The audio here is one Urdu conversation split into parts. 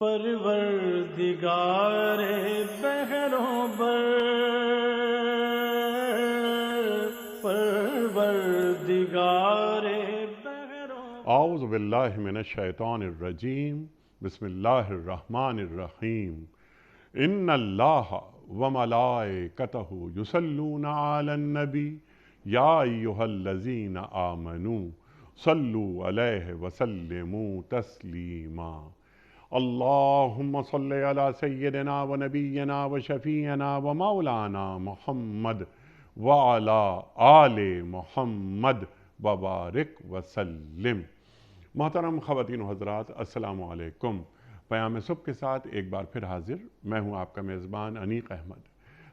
پروردگار بحروں بر، پروردگار بحروں بر۔ اعوذ باللہ من الشیطان الرجیم، بسم اللہ الرحمن الرحیم۔ ان اللہ وملائکتہ یصلون علی النبی یا ایہا الذین آمنوا صلوا علیہ وسلموا تسلیما۔ اللہم صل علی سیدنا و نبینا و شفیعنا و مولانا محمد وعلی آل محمد وبارک وسلم۔ محترم خواتین و حضرات، السلام علیکم۔ پیام صبح کے ساتھ ایک بار پھر حاضر میں ہوں آپ کا میزبان انیق احمد۔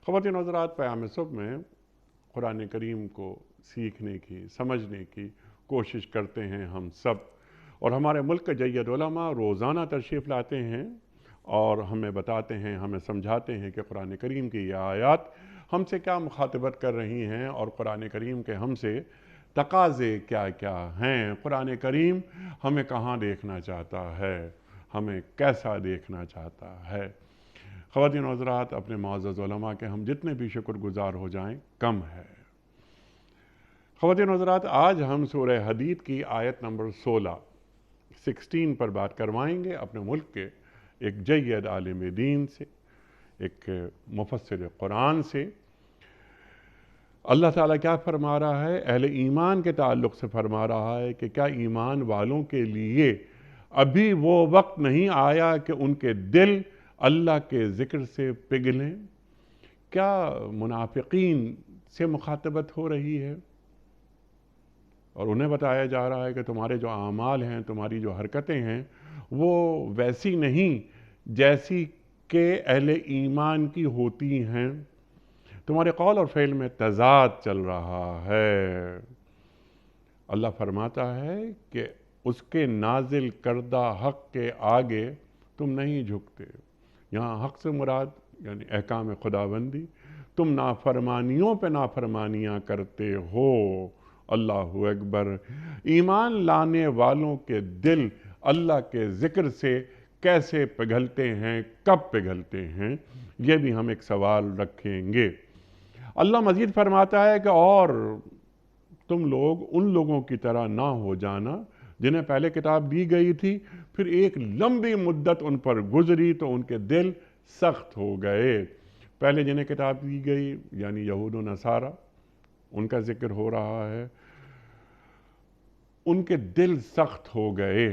خواتین و حضرات، پیام صبح میں قرآن کریم کو سیکھنے کی، سمجھنے کی کوشش کرتے ہیں ہم سب، اور ہمارے ملک کے جید علماء روزانہ تشریف لاتے ہیں اور ہمیں بتاتے ہیں، ہمیں سمجھاتے ہیں کہ قرآن کریم کی یہ آیات ہم سے کیا مخاطبت کر رہی ہیں اور قرآن کریم کے ہم سے تقاضے کیا کیا ہیں، قرآن کریم ہمیں کہاں دیکھنا چاہتا ہے، ہمیں کیسا دیکھنا چاہتا ہے۔ خواتین و حضرات، اپنے معزز علماء کے ہم جتنے بھی شکر گزار ہو جائیں کم ہے۔ خواتین و حضرات، آج ہم سورہ حدید کی آیت نمبر 16 پر بات کروائیں گے اپنے ملک کے ایک جید عالم دین سے، ایک مفسر قرآن سے۔ اللہ تعالیٰ کیا فرما رہا ہے؟ اہل ایمان کے تعلق سے فرما رہا ہے کہ کیا ایمان والوں کے لیے ابھی وہ وقت نہیں آیا کہ ان کے دل اللہ کے ذکر سے پگھلیں؟ کیا منافقین سے مخاطبت ہو رہی ہے اور انہیں بتایا جا رہا ہے کہ تمہارے جو اعمال ہیں، تمہاری جو حرکتیں ہیں، وہ ویسی نہیں جیسی کہ اہل ایمان کی ہوتی ہیں، تمہارے قول اور فعل میں تضاد چل رہا ہے۔ اللہ فرماتا ہے کہ اس کے نازل کردہ حق کے آگے تم نہیں جھکتے۔ یہاں حق سے مراد یعنی احکام خداوندی، تم نافرمانیوں پہ نافرمانیاں کرتے ہو۔ اللہ اکبر۔ ایمان لانے والوں کے دل اللہ کے ذکر سے کیسے پگھلتے ہیں، کب پگھلتے ہیں، یہ بھی ہم ایک سوال رکھیں گے۔ اللہ مزید فرماتا ہے کہ اور تم لوگ ان لوگوں کی طرح نہ ہو جانا جنہیں پہلے کتاب دی گئی تھی، پھر ایک لمبی مدت ان پر گزری تو ان کے دل سخت ہو گئے۔ پہلے جنہیں کتاب دی گئی یعنی یہود و نصارہ، ان کا ذکر ہو رہا ہے، ان کے دل سخت ہو گئے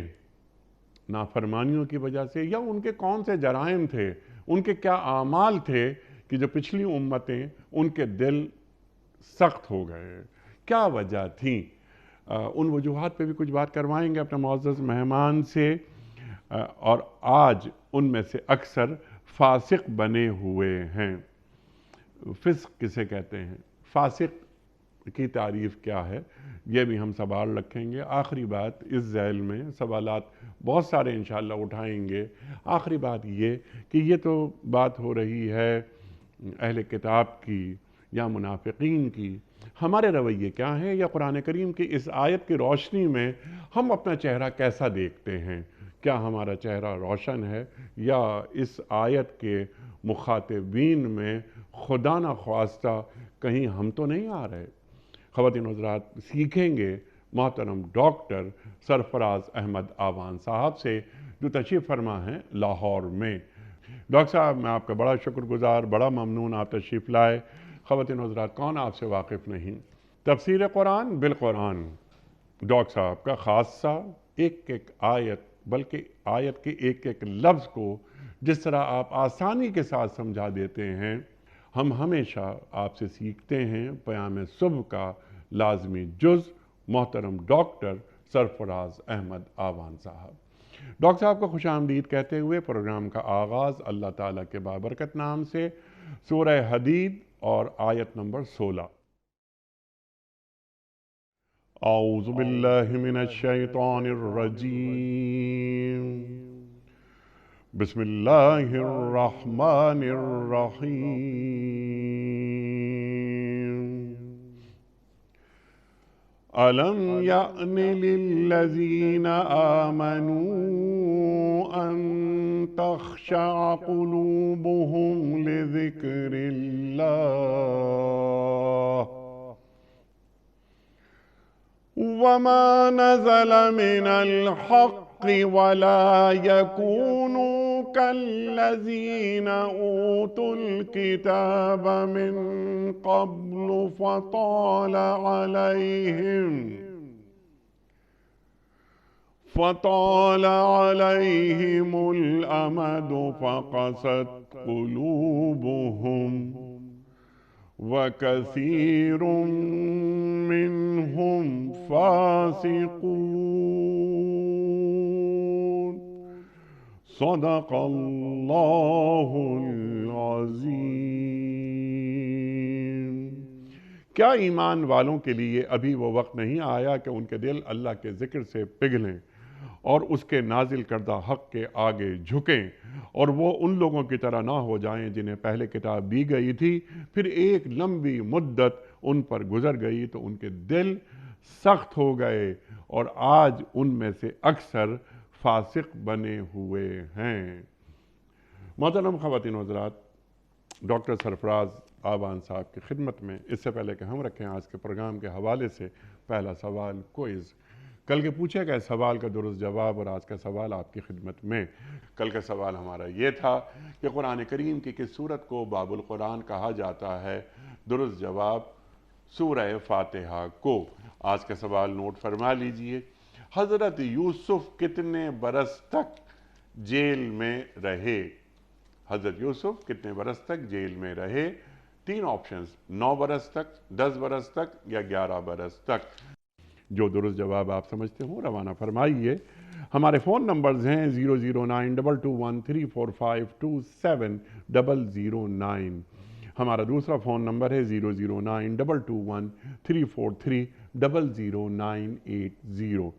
نافرمانیوں کی وجہ سے، یا ان کے کون سے جرائم تھے، ان کے کیا اعمال تھے کہ جو پچھلی امتیں ان کے دل سخت ہو گئے، کیا وجہ تھی؟ ان وجوہات پہ بھی کچھ بات کروائیں گے اپنے معزز مہمان سے۔ اور آج ان میں سے اکثر فاسق بنے ہوئے ہیں۔ فسق کسے کہتے ہیں، فاسق کی تعریف کیا ہے، یہ بھی ہم سوال رکھیں گے۔ آخری بات اس ذیل میں سوالات بہت سارے انشاءاللہ اٹھائیں گے۔ آخری بات یہ کہ یہ تو بات ہو رہی ہے اہل کتاب کی یا منافقین کی، ہمارے رویے کیا ہیں، یا قرآن کریم کی اس آیت کی روشنی میں ہم اپنا چہرہ کیسا دیکھتے ہیں؟ کیا ہمارا چہرہ روشن ہے، یا اس آیت کے مخاطبین میں خدا نخواستہ کہیں ہم تو نہیں آ رہے؟ خواتین و حضرات، سیکھیں گے محترم ڈاکٹر سرفراز احمد آوان صاحب سے، جو تشریف فرما ہیں لاہور میں۔ ڈاکٹر صاحب، میں آپ کا بڑا شکر گزار، بڑا ممنون آپ تشریف لائے۔ خواتین و حضرات، کون آپ سے واقف نہیں؟ تفسیر قرآن بالقرآن، ڈاکٹر صاحب کا خاصہ ایک ایک آیت، بلکہ آیت کے ایک ایک لفظ کو جس طرح آپ آسانی کے ساتھ سمجھا دیتے ہیں، ہم ہمیشہ آپ سے سیکھتے ہیں۔ پیام صبح کا لازمی جز محترم ڈاکٹر سرفراز احمد آوان صاحب۔ ڈاکٹر صاحب کو خوش آمدید کہتے ہوئے پروگرام کا آغاز اللہ تعالیٰ کے بابرکت نام سے، سورہ حدید اور آیت نمبر 16۔ اعوذ باللہ من الشیطان الرجیم، بسم اللہ الرحمن الرحیم۔ أَلَمْ يَأْنِ لِلَّذِينَ آمَنُوا أن تخشع قلوبهم لذكر الله وما نزل من الحق ولا يكونوا كالذين أوتوا الكتاب من قبل فطال عليهم الأمد فقست قلوبهم وكثير منهم فاسقون صدق اللہ العظیم۔ کیا ایمان والوں کے لیے ابھی وہ وقت نہیں آیا کہ ان کے دل اللہ کے ذکر سے پگھلیں اور اس کے نازل کردہ حق کے آگے جھکیں اور وہ ان لوگوں کی طرح نہ ہو جائیں جنہیں پہلے کتاب دی گئی تھی، پھر ایک لمبی مدت ان پر گزر گئی تو ان کے دل سخت ہو گئے اور آج ان میں سے اکثر فاسق بنے ہوئے ہیں۔ محترم خواتین و حضرات، ڈاکٹر سرفراز آبان صاحب کی خدمت میں اس سے پہلے کہ ہم رکھیں آج کے پروگرام کے حوالے سے پہلا سوال کوئز۔ کل کے پوچھے گئے سوال کا درست جواب اور آج کا سوال آپ کی خدمت میں۔ کل کا سوال ہمارا یہ تھا کہ قرآن کریم کی کس سورت کو باب القرآن کہا جاتا ہے؟ درست جواب سورہ فاتحہ کو۔ آج کا سوال نوٹ فرما لیجئے۔ حضرت یوسف کتنے برس تک جیل میں رہے؟ حضرت یوسف کتنے برس تک جیل میں رہے؟ تین آپشنز، 9 برس تک، 10 برس تک یا 11 برس تک۔ جو درست جواب آپ سمجھتے ہوں روانہ فرمائیے۔ ہمارے فون نمبرز ہیں 0092213452709۔ ہمارا دوسرا فون نمبر ہے 009222134300980۔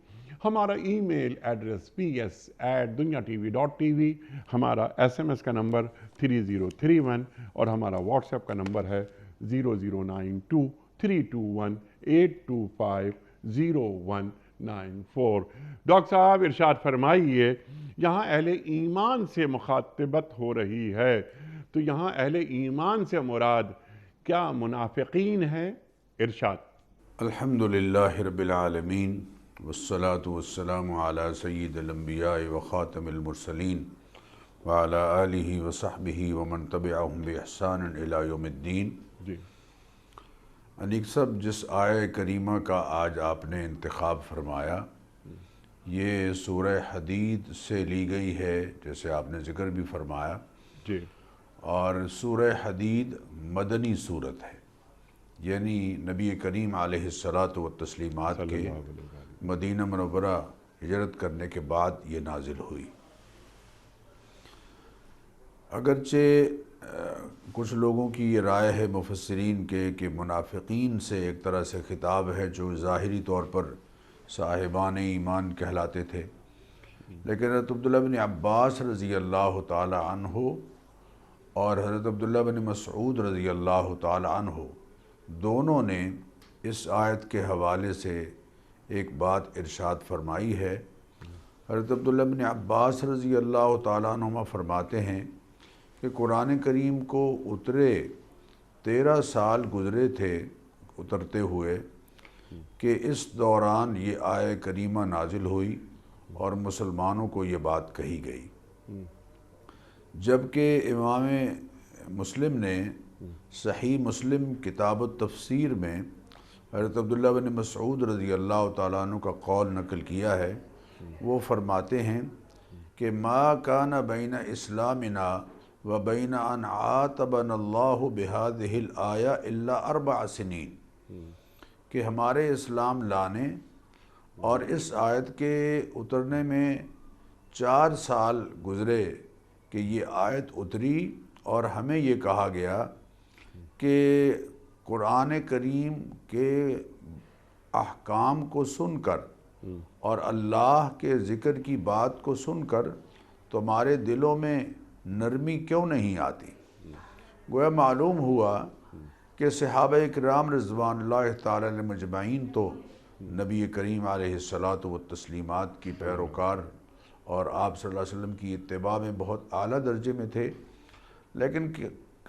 ہمارا ای میل ایڈریس ps@duniatv.tv، ہمارا SMS کا نمبر 3031 اور ہمارا واٹس ایپ کا نمبر ہے 00923218250194۔ ڈاکٹر صاحب ارشاد فرمائیے، یہاں اہل ایمان سے مخاطبت ہو رہی ہے، تو یہاں اہل ایمان سے مراد کیا منافقین ہے؟ ارشاد۔ الحمدللہ رب العالمین والصلاة والسلام علی سید الانبیاء وخاتم المرسلین وعلی آلہ وصحبہ ومن تبعہم بإحسان الی یوم الدین۔ جی انیق صاحب، جس آیہ کریمہ کا آج آپ نے انتخاب فرمایا یہ سورہ حدید سے لی گئی ہے، جیسے آپ نے ذکر بھی فرمایا، جی، اور سورہ حدید مدنی صورت ہے، یعنی نبی کریم علیہ الصلاۃ کے مدینہ منورہ ہجرت کرنے کے بعد یہ نازل ہوئی۔ اگرچہ کچھ لوگوں کی یہ رائے ہے مفسرین کے کہ منافقین سے ایک طرح سے خطاب ہے جو ظاہری طور پر صاحبان ایمان کہلاتے تھے، لیکن حضرت عبداللہ بن عباس رضی اللہ تعالی عنہ اور حضرت عبداللہ بن مسعود رضی اللہ تعالی عنہ دونوں نے اس آیت کے حوالے سے ایک بات ارشاد فرمائی ہے۔ حضرت عبداللہ بن عباس رضی اللہ تعالی عنہما فرماتے ہیں کہ قرآن کریم کو اترے 13 سال گزرے تھے اترتے ہوئے کہ اس دوران یہ آیہ کریمہ نازل ہوئی اور مسلمانوں کو یہ بات کہی گئی، جبکہ امام مسلم نے صحیح مسلم کتاب التفسیر میں حضرت عبداللہ بن مسعود رضی اللہ تعالیٰ عنہ کا قول نقل کیا ہے۔ وہ فرماتے ہیں کہ ما کان بین اسلامنا و بین ان عاتبنا اللہ بہذہ الآیہ الا 4 سنین، کہ ہمارے اسلام لانے اور اس آیت کے اترنے میں 4 سال گزرے کہ یہ آیت اتری اور ہمیں یہ کہا گیا کہ قرآن کریم کے احکام کو سن کر اور اللہ کے ذکر کی بات کو سن کر تمہارے دلوں میں نرمی کیوں نہیں آتی؟ گویا معلوم ہوا کہ صحابہ اکرام رضوان اللہ تعالی علیہم اجمعین تو نبی کریم علیہ الصلاۃ والتسلیمات کی پیروکار اور آپ صلی اللہ علیہ وسلم کی اتباع میں بہت اعلیٰ درجے میں تھے، لیکن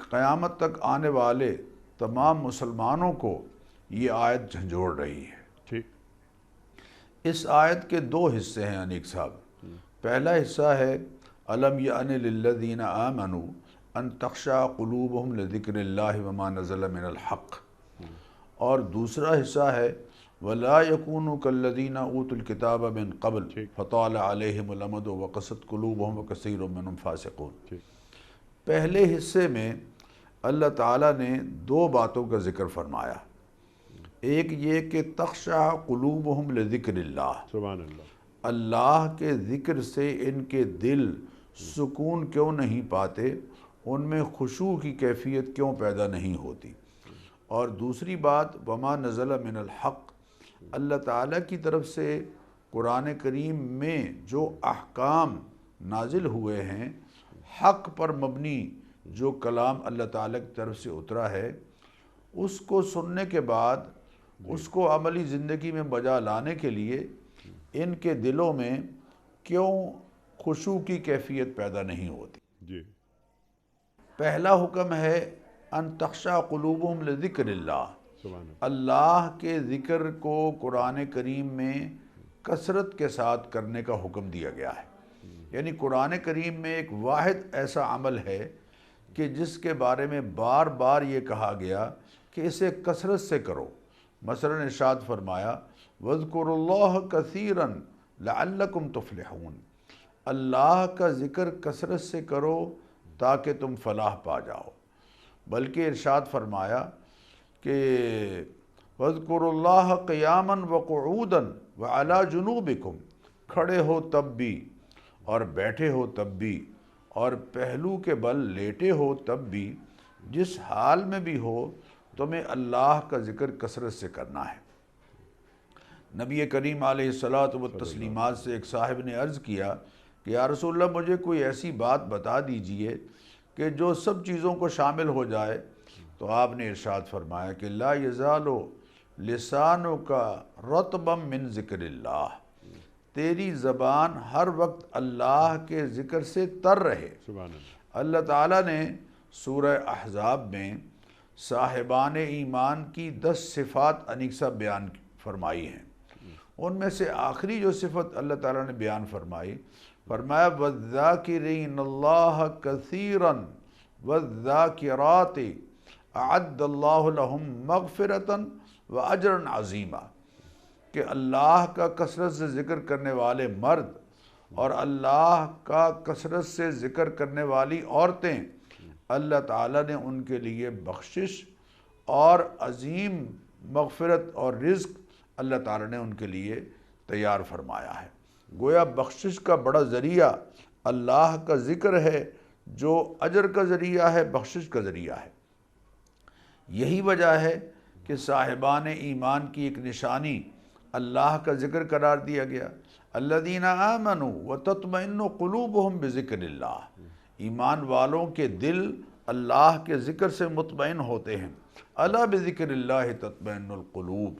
قیامت تک آنے والے تمام مسلمانوں کو یہ آیت جھنجھوڑ رہی ہے۔ ٹھیک۔ اس آیت کے دو حصے ہیں انیک صاحب۔ پہلا حصہ ہے الم یأن للذین آمنوا ان تخشع قلوبہم لذکر اللہ وما نزل من الحق، اور دوسرا حصہ ہے ولا یکونوا کالذین اوتوا الکتاب من قبل فطال علیہم الامد وقست قلوبہم وکثیر منہم فاسقون۔ پہلے حصے میں اللہ تعالیٰ نے دو باتوں کا ذکر فرمایا، ایک یہ کہ تخشع قلوبہم لذکر اللہ، سبحان اللہ، اللہ کے ذکر سے ان کے دل سکون کیوں نہیں پاتے، ان میں خشوع کی کیفیت کیوں پیدا نہیں ہوتی۔ اور دوسری بات وما نزل من الحق، اللہ تعالیٰ کی طرف سے قرآن کریم میں جو احکام نازل ہوئے ہیں، حق پر مبنی جو کلام اللہ تعالیٰ کی طرف سے اترا ہے، اس کو سننے کے بعد اس کو عملی زندگی میں بجا لانے کے لیے ان کے دلوں میں کیوں خشوع کی کیفیت پیدا نہیں ہوتی۔ جی، پہلا حکم ہے ان تخشع قلوبہم لذکر اللہ، سبحان اللہ، اللہ کے ذکر کو قرآن کریم میں کثرت کے ساتھ کرنے کا حکم دیا گیا ہے۔ یعنی قرآن کریم میں ایک واحد ایسا عمل ہے کہ جس کے بارے میں بار بار یہ کہا گیا کہ اسے کثرت سے کرو۔ مثلا ارشاد فرمایا وَاذْكُرُوا اللَّهَ كَثِيرًا لَعَلَّكُمْ تُفْلِحُونَ، اللہ کا ذکر کثرت سے کرو تاکہ تم فلاح پا جاؤ۔ بلکہ ارشاد فرمایا کہ وَاذْكُرُوا اللَّهَ قِيَامًا وَقُعُودًا وَعَلَى جُنُوبِكُمْ، کھڑے ہو تب بھی اور بیٹھے ہو تب بھی اور پہلو کے بل لیٹے ہو تب بھی، جس حال میں بھی ہو تمہیں اللہ کا ذکر کثرت سے کرنا ہے۔ نبی کریم علیہ الصلاۃ والتسلیمات سے ایک صاحب نے عرض کیا کہ یا رسول اللہ مجھے کوئی ایسی بات بتا دیجئے کہ جو سب چیزوں کو شامل ہو جائے، تو آپ نے ارشاد فرمایا کہ لا یزال لسانک رطبا من ذکر اللہ، تیری زبان ہر وقت اللہ کے ذکر سے تر رہے۔ سبحان اللہ، اللہ تعالیٰ نے سورہ احزاب میں صاحبان ایمان کی 10 صفات انیکسا بیان فرمائی ہیں۔ ان میں سے آخری جو صفت اللہ تعالیٰ نے بیان فرمائی، فرمایا وَالذَّاكِرِينَ اللَّهَ كَثِيرًا وَالذَّاكِرَاتِ أَعَدَّ اللَّهُ لَهُمْ مَغْفِرَةً وَأَجْرًا عَظِيمًا، کہ اللہ کا کثرت سے ذکر کرنے والے مرد اور اللہ کا کثرت سے ذکر کرنے والی عورتیں، اللہ تعالیٰ نے ان کے لیے بخشش اور عظیم مغفرت اور رزق اللہ تعالیٰ نے ان کے لیے تیار فرمایا ہے۔ گویا بخشش کا بڑا ذریعہ اللہ کا ذکر ہے، جو اجر کا ذریعہ ہے، بخشش کا ذریعہ ہے۔ یہی وجہ ہے کہ صاحبان ایمان کی ایک نشانی اللہ کا ذکر قرار دیا گیا۔ الذین آمنوا وتطمئن قلوبہم بذکر اللہ، ایمان والوں کے دل اللہ کے ذکر سے مطمئن ہوتے ہیں۔ الا بذکر اللہ تطمئن القلوب،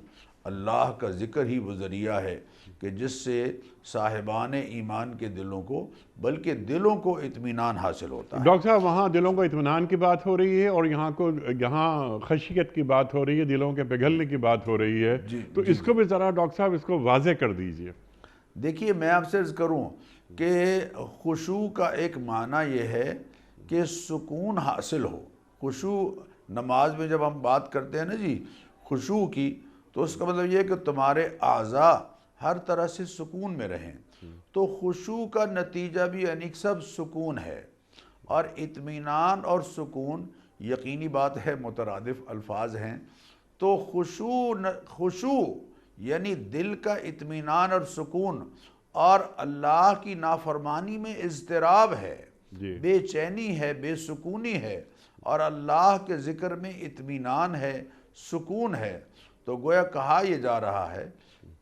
اللہ کا ذکر ہی وہ ذریعہ ہے کہ جس سے صاحبان ایمان کے دلوں کو، بلکہ دلوں کو اطمینان حاصل ہوتا ہے۔ ڈاکٹر صاحب وہاں دلوں کو اطمینان کی بات ہو رہی ہے اور یہاں خشیت کی بات ہو رہی ہے، دلوں کے پگھلنے کی بات ہو رہی ہے، تو اس کو بھی ذرا ڈاکٹر صاحب اس کو واضح کر دیجئے۔ دیکھیے میں آپ سے عرض کروں کہ خشوع کا ایک معنی یہ ہے کہ سکون حاصل ہو۔ خشوع نماز میں جب ہم بات کرتے ہیں نا جی خشوع کی، تو اس کا مطلب یہ ہے کہ تمہارے اعضاء ہر طرح سے سکون میں رہیں۔ تو خشوع کا نتیجہ بھی انیک سب سکون ہے، اور اطمینان اور سکون یقینی بات ہے مترادف الفاظ ہیں۔ تو خشوع یعنی دل کا اطمینان اور سکون، اور اللہ کی نافرمانی میں اضطراب ہے، بے چینی ہے، بے سکونی ہے، اور اللہ کے ذکر میں اطمینان ہے، سکون ہے۔ تو گویا کہا یہ جا رہا ہے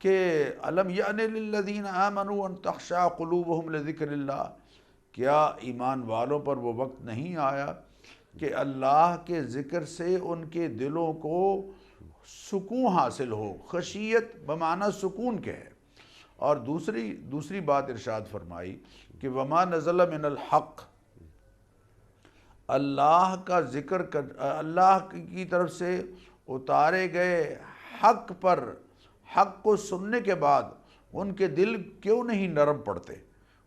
کہ الم یأن للذین آمنوا ان تخشع قلوبہم لذکر اللہ، کیا ایمان والوں پر وہ وقت نہیں آیا کہ اللہ کے ذکر سے ان کے دلوں کو سکون حاصل ہو۔ خشیت بمعنی سکون کے ہے، اور دوسری بات ارشاد فرمائی کہ وما نزل من الحق، اللہ کا ذکر اللہ کی طرف سے اتارے گئے حق پر، حق کو سننے کے بعد ان کے دل کیوں نہیں نرم پڑتے؟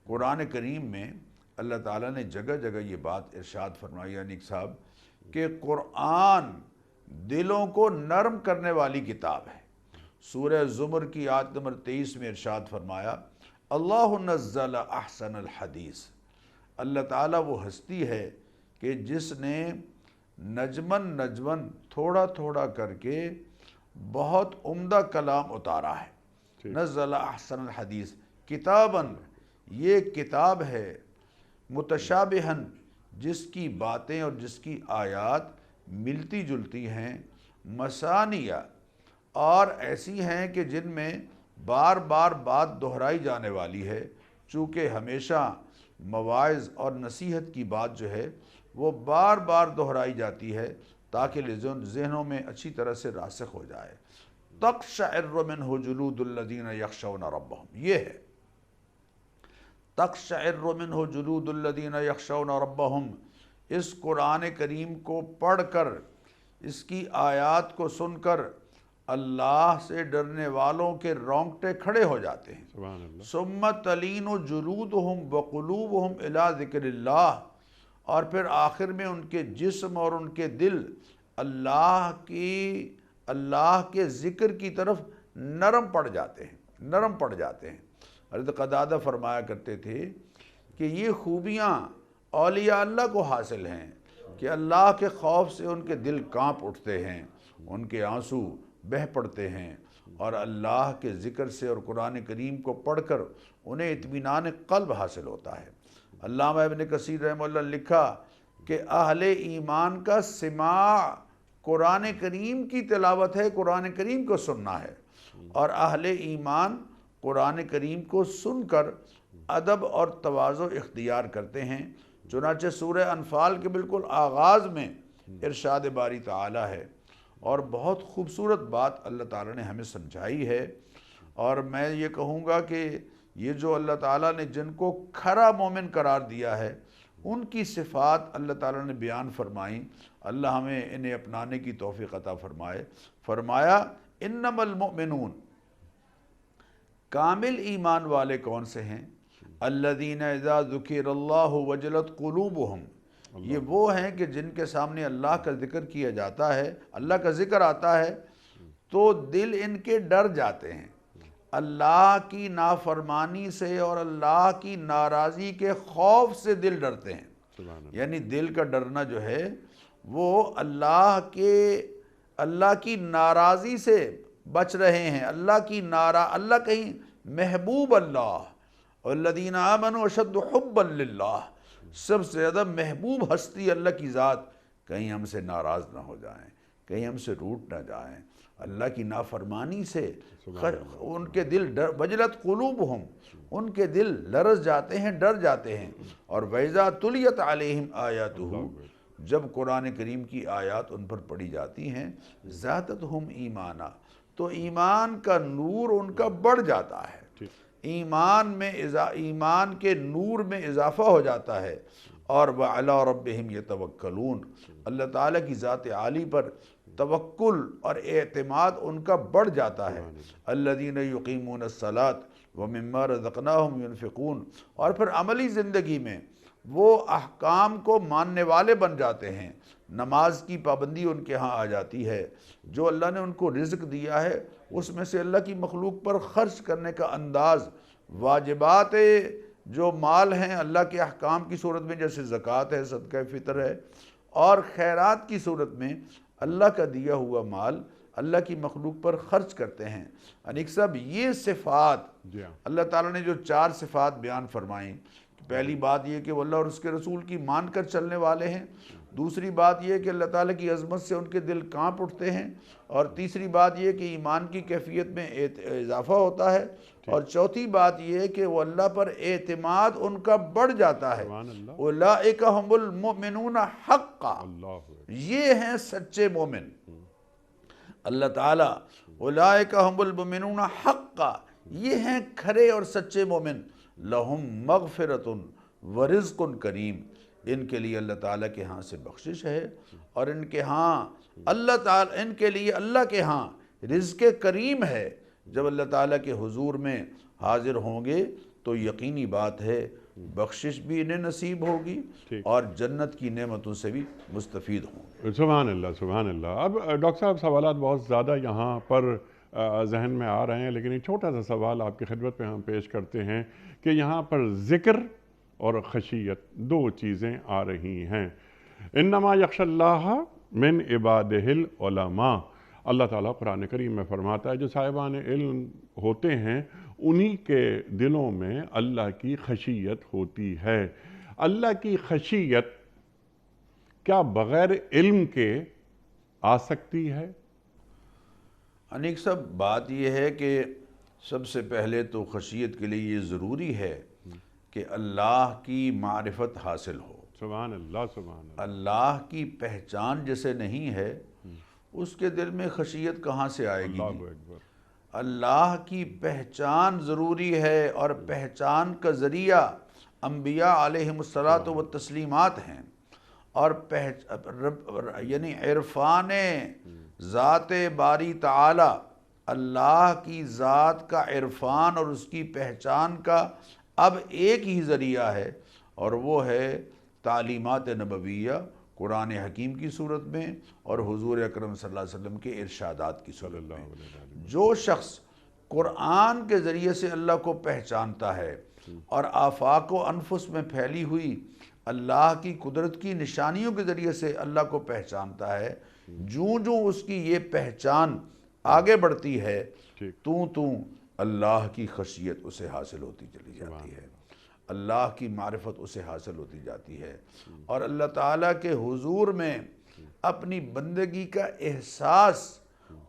قرآن کریم میں اللہ تعالیٰ نے جگہ جگہ یہ بات ارشاد فرمائی انیک صاحب کہ قرآن دلوں کو نرم کرنے والی کتاب ہے۔ سورہ زمر کی آیت نمبر 23 میں ارشاد فرمایا اللہ نزل احسن الحدیث، اللہ تعالیٰ وہ ہستی ہے کہ جس نے نجمن تھوڑا تھوڑا کر کے بہت عمدہ کلام اتارا ہے۔ نزل احسن الحدیث کتاباً، یہ کتاب ہے متشابہن، جس کی باتیں اور جس کی آیات ملتی جلتی ہیں، مثانیہ، اور ایسی ہیں کہ جن میں بار بار بات دہرائی جانے والی ہے، چونکہ ہمیشہ مواعظ اور نصیحت کی بات جو ہے وہ بار بار دہرائی جاتی ہے تاکہ ذہنوں میں اچھی طرح سے راسخ ہو جائے۔ تقشعر منہ جلود الذین یخشون ربہم، یہ ہے تقشعر منہ جلود الذین یخشون ربہم۔ اس قرآن کریم کو پڑھ کر، اس کی آیات کو سن کر اللہ سے ڈرنے والوں کے رونگٹے کھڑے ہو جاتے ہیں۔ سبحان اللہ۔ ثم تلین جلودہم وقلوبہم الی ذکر اللہ، اور پھر آخر میں ان کے جسم اور ان کے دل اللہ کے ذکر کی طرف نرم پڑ جاتے ہیں۔ حضرت قتادہ فرمایا کرتے تھے کہ یہ خوبیاں اولیاء اللہ کو حاصل ہیں کہ اللہ کے خوف سے ان کے دل کانپ اٹھتے ہیں، ان کے آنسو بہہ پڑتے ہیں، اور اللہ کے ذکر سے اور قرآن کریم کو پڑھ کر انہیں اطمینان قلب حاصل ہوتا ہے۔ علامہ ابن کثیر رحمہ اللہ نے لکھا کہ اہل ایمان کا سماع قرآن کریم کی تلاوت ہے، قرآن کریم کو سننا ہے، اور اہل ایمان قرآن کریم کو سن کر ادب اور تواضع اختیار کرتے ہیں۔ چنانچہ سورہ انفال کے بالکل آغاز میں ارشاد باری تعالی ہے، اور بہت خوبصورت بات اللہ تعالیٰ نے ہمیں سمجھائی ہے۔ اور میں یہ کہوں گا کہ یہ جو اللہ تعالیٰ نے جن کو کھرا مومن قرار دیا ہے، ان کی صفات اللہ تعالیٰ نے بیان فرمائیں۔ اللہ ہمیں انہیں اپنانے کی توفیق عطا فرمائے۔ فرمایا انما المؤمنون، کامل ایمان والے کون سے ہیں؟ الذین اذا ذکر اللہ وجلت قلوبہم، یہ وہ ہیں کہ جن کے سامنے اللہ کا ذکر کیا جاتا ہے، اللہ کا ذکر آتا ہے تو دل ان کے ڈر جاتے ہیں، اللہ کی نافرمانی سے اور اللہ کی ناراضی کے خوف سے دل ڈرتے ہیں۔ یعنی دل کا ڈرنا جو ہے وہ اللہ کی ناراضی سے بچ رہے ہیں، اللہ کہیں محبوب اللہ، والذین آمنوا اشد حبا للہ، سب سے زیادہ محبوب ہستی اللہ کی ذات، کہیں ہم سے ناراض نہ ہو جائیں، کہیں ہم سے روٹ نہ جائیں۔ اللہ کی نافرمانی سے ان کے دل وجلت قلوبہم، ان کے دل لرز جاتے ہیں، ڈر جاتے ہیں۔ اور وَإِذَا تُلِيَتْ عَلَيْهِمْ آیَاتُهُ، جب قرآن کریم کی آیات ان پر پڑھی جاتی ہیں، زَادَتْهُمْ ایمانا، تو ایمان کا نور ان کا بڑھ جاتا ہے، ایمان کے نور میں اضافہ ہو جاتا ہے۔ اور وَعَلَىٰ رَبِّهِمْ يَتَوَكَّلُونَ، اللہ تعالیٰ کی ذات عالی پر توکل اور اعتماد ان کا بڑھ جاتا ہے۔ الذین یقیمون الصلاۃ ومما رزقناہم ینفقون، اور پھر عملی زندگی میں وہ احکام کو ماننے والے بن جاتے ہیں، نماز کی پابندی ان کے ہاں آ جاتی ہے، جو اللہ نے ان کو رزق دیا ہے اس میں سے اللہ کی مخلوق پر خرچ کرنے کا انداز، واجبات جو مال ہیں اللہ کے احکام کی صورت میں جیسے زکوٰۃ ہے، صدقہ فطر ہے، اور خیرات کی صورت میں اللہ کا دیا ہوا مال اللہ کی مخلوق پر خرچ کرتے ہیں۔ انیک صاحب یہ صفات اللہ تعالیٰ نے جو 4 صفات بیان فرمائیں، پہلی بات یہ کہ وہ اللہ اور اس کے رسول کی مان کر چلنے والے ہیں، دوسری بات یہ کہ اللہ تعالیٰ کی عظمت سے ان کے دل کانپ اٹھتے ہیں، اور تیسری بات یہ کہ ایمان کی کیفیت میں اضافہ ہوتا ہے، اور چوتھی بات یہ کہ وہ اللہ پر اعتماد ان کا بڑھ جاتا ہے۔ اولئک ھم المؤمنون حقا، یہ ہیں سچے مومن۔ اللہ تعالیٰ اولئک ھم المؤمنون حقا، یہ ہیں کھرے اور سچے مومن، لہم مغفرۃ ورزق کریم، ان کے لیے اللہ تعالیٰ کے ہاں سے بخشش ہے، اور ان کے ہاں اللہ تعالیٰ، ان کے لیے اللہ کے ہاں رزق کریم ہے۔ جب اللہ تعالیٰ کے حضور میں حاضر ہوں گے تو یقینی بات ہے بخشش بھی انہیں نصیب ہوگی اور جنت کی نعمتوں سے بھی مستفید ہوں گے۔ سبحان اللہ، سبحان اللہ۔ اب ڈاکٹر صاحب سوالات بہت زیادہ یہاں پر ذہن میں آ رہے ہیں، لیکن ایک چھوٹا سا سوال آپ کی خدمت پہ ہم پیش کرتے ہیں کہ یہاں پر ذکر اور خشیت دو چیزیں آ رہی ہیں۔ انما یخشی اللہ من عبادہ العلماء، اللہ تعالیٰ قرآن کریم میں فرماتا ہے جو صاحبان علم ہوتے ہیں انہی کے دلوں میں اللہ کی خشیت ہوتی ہے۔ اللہ کی خشیت کیا بغیر علم کے آ سکتی ہے؟ انیک صاحب، بات یہ ہے کہ سب سے پہلے تو خشیت کے لیے یہ ضروری ہے کہ اللہ کی معرفت حاصل ہو۔ سبحان اللہ، سبحان اللہ۔ اللہ کی پہچان جسے نہیں ہے اس کے دل میں خشیت کہاں سے آئے گی؟ اللہ اکبر۔ اللہ کی پہچان ضروری ہے، اور پہچان کا ذریعہ انبیاء علیہم الصلاۃ والتسلیمات ہیں، اور یعنی عرفان ذات باری تعالی، اللہ کی ذات کا عرفان اور اس کی پہچان کا اب ایک ہی ذریعہ ہے، اور وہ ہے تعلیمات نبویہ قرآن حکیم کی صورت میں اور حضور اکرم صلی اللہ علیہ وسلم کے ارشادات کی صورت میں۔ جو شخص قرآن کے ذریعے سے اللہ کو پہچانتا ہے اور آفاق و انفس میں پھیلی ہوئی اللہ کی قدرت کی نشانیوں کے ذریعے سے اللہ کو پہچانتا ہے، جوں اس کی یہ پہچان آگے بڑھتی ہے تو اللہ کی خشیت اسے حاصل ہوتی چلی جاتی ہے، اللہ کی معرفت اسے حاصل ہوتی جاتی ہے، اور اللہ تعالیٰ کے حضور میں اپنی بندگی کا احساس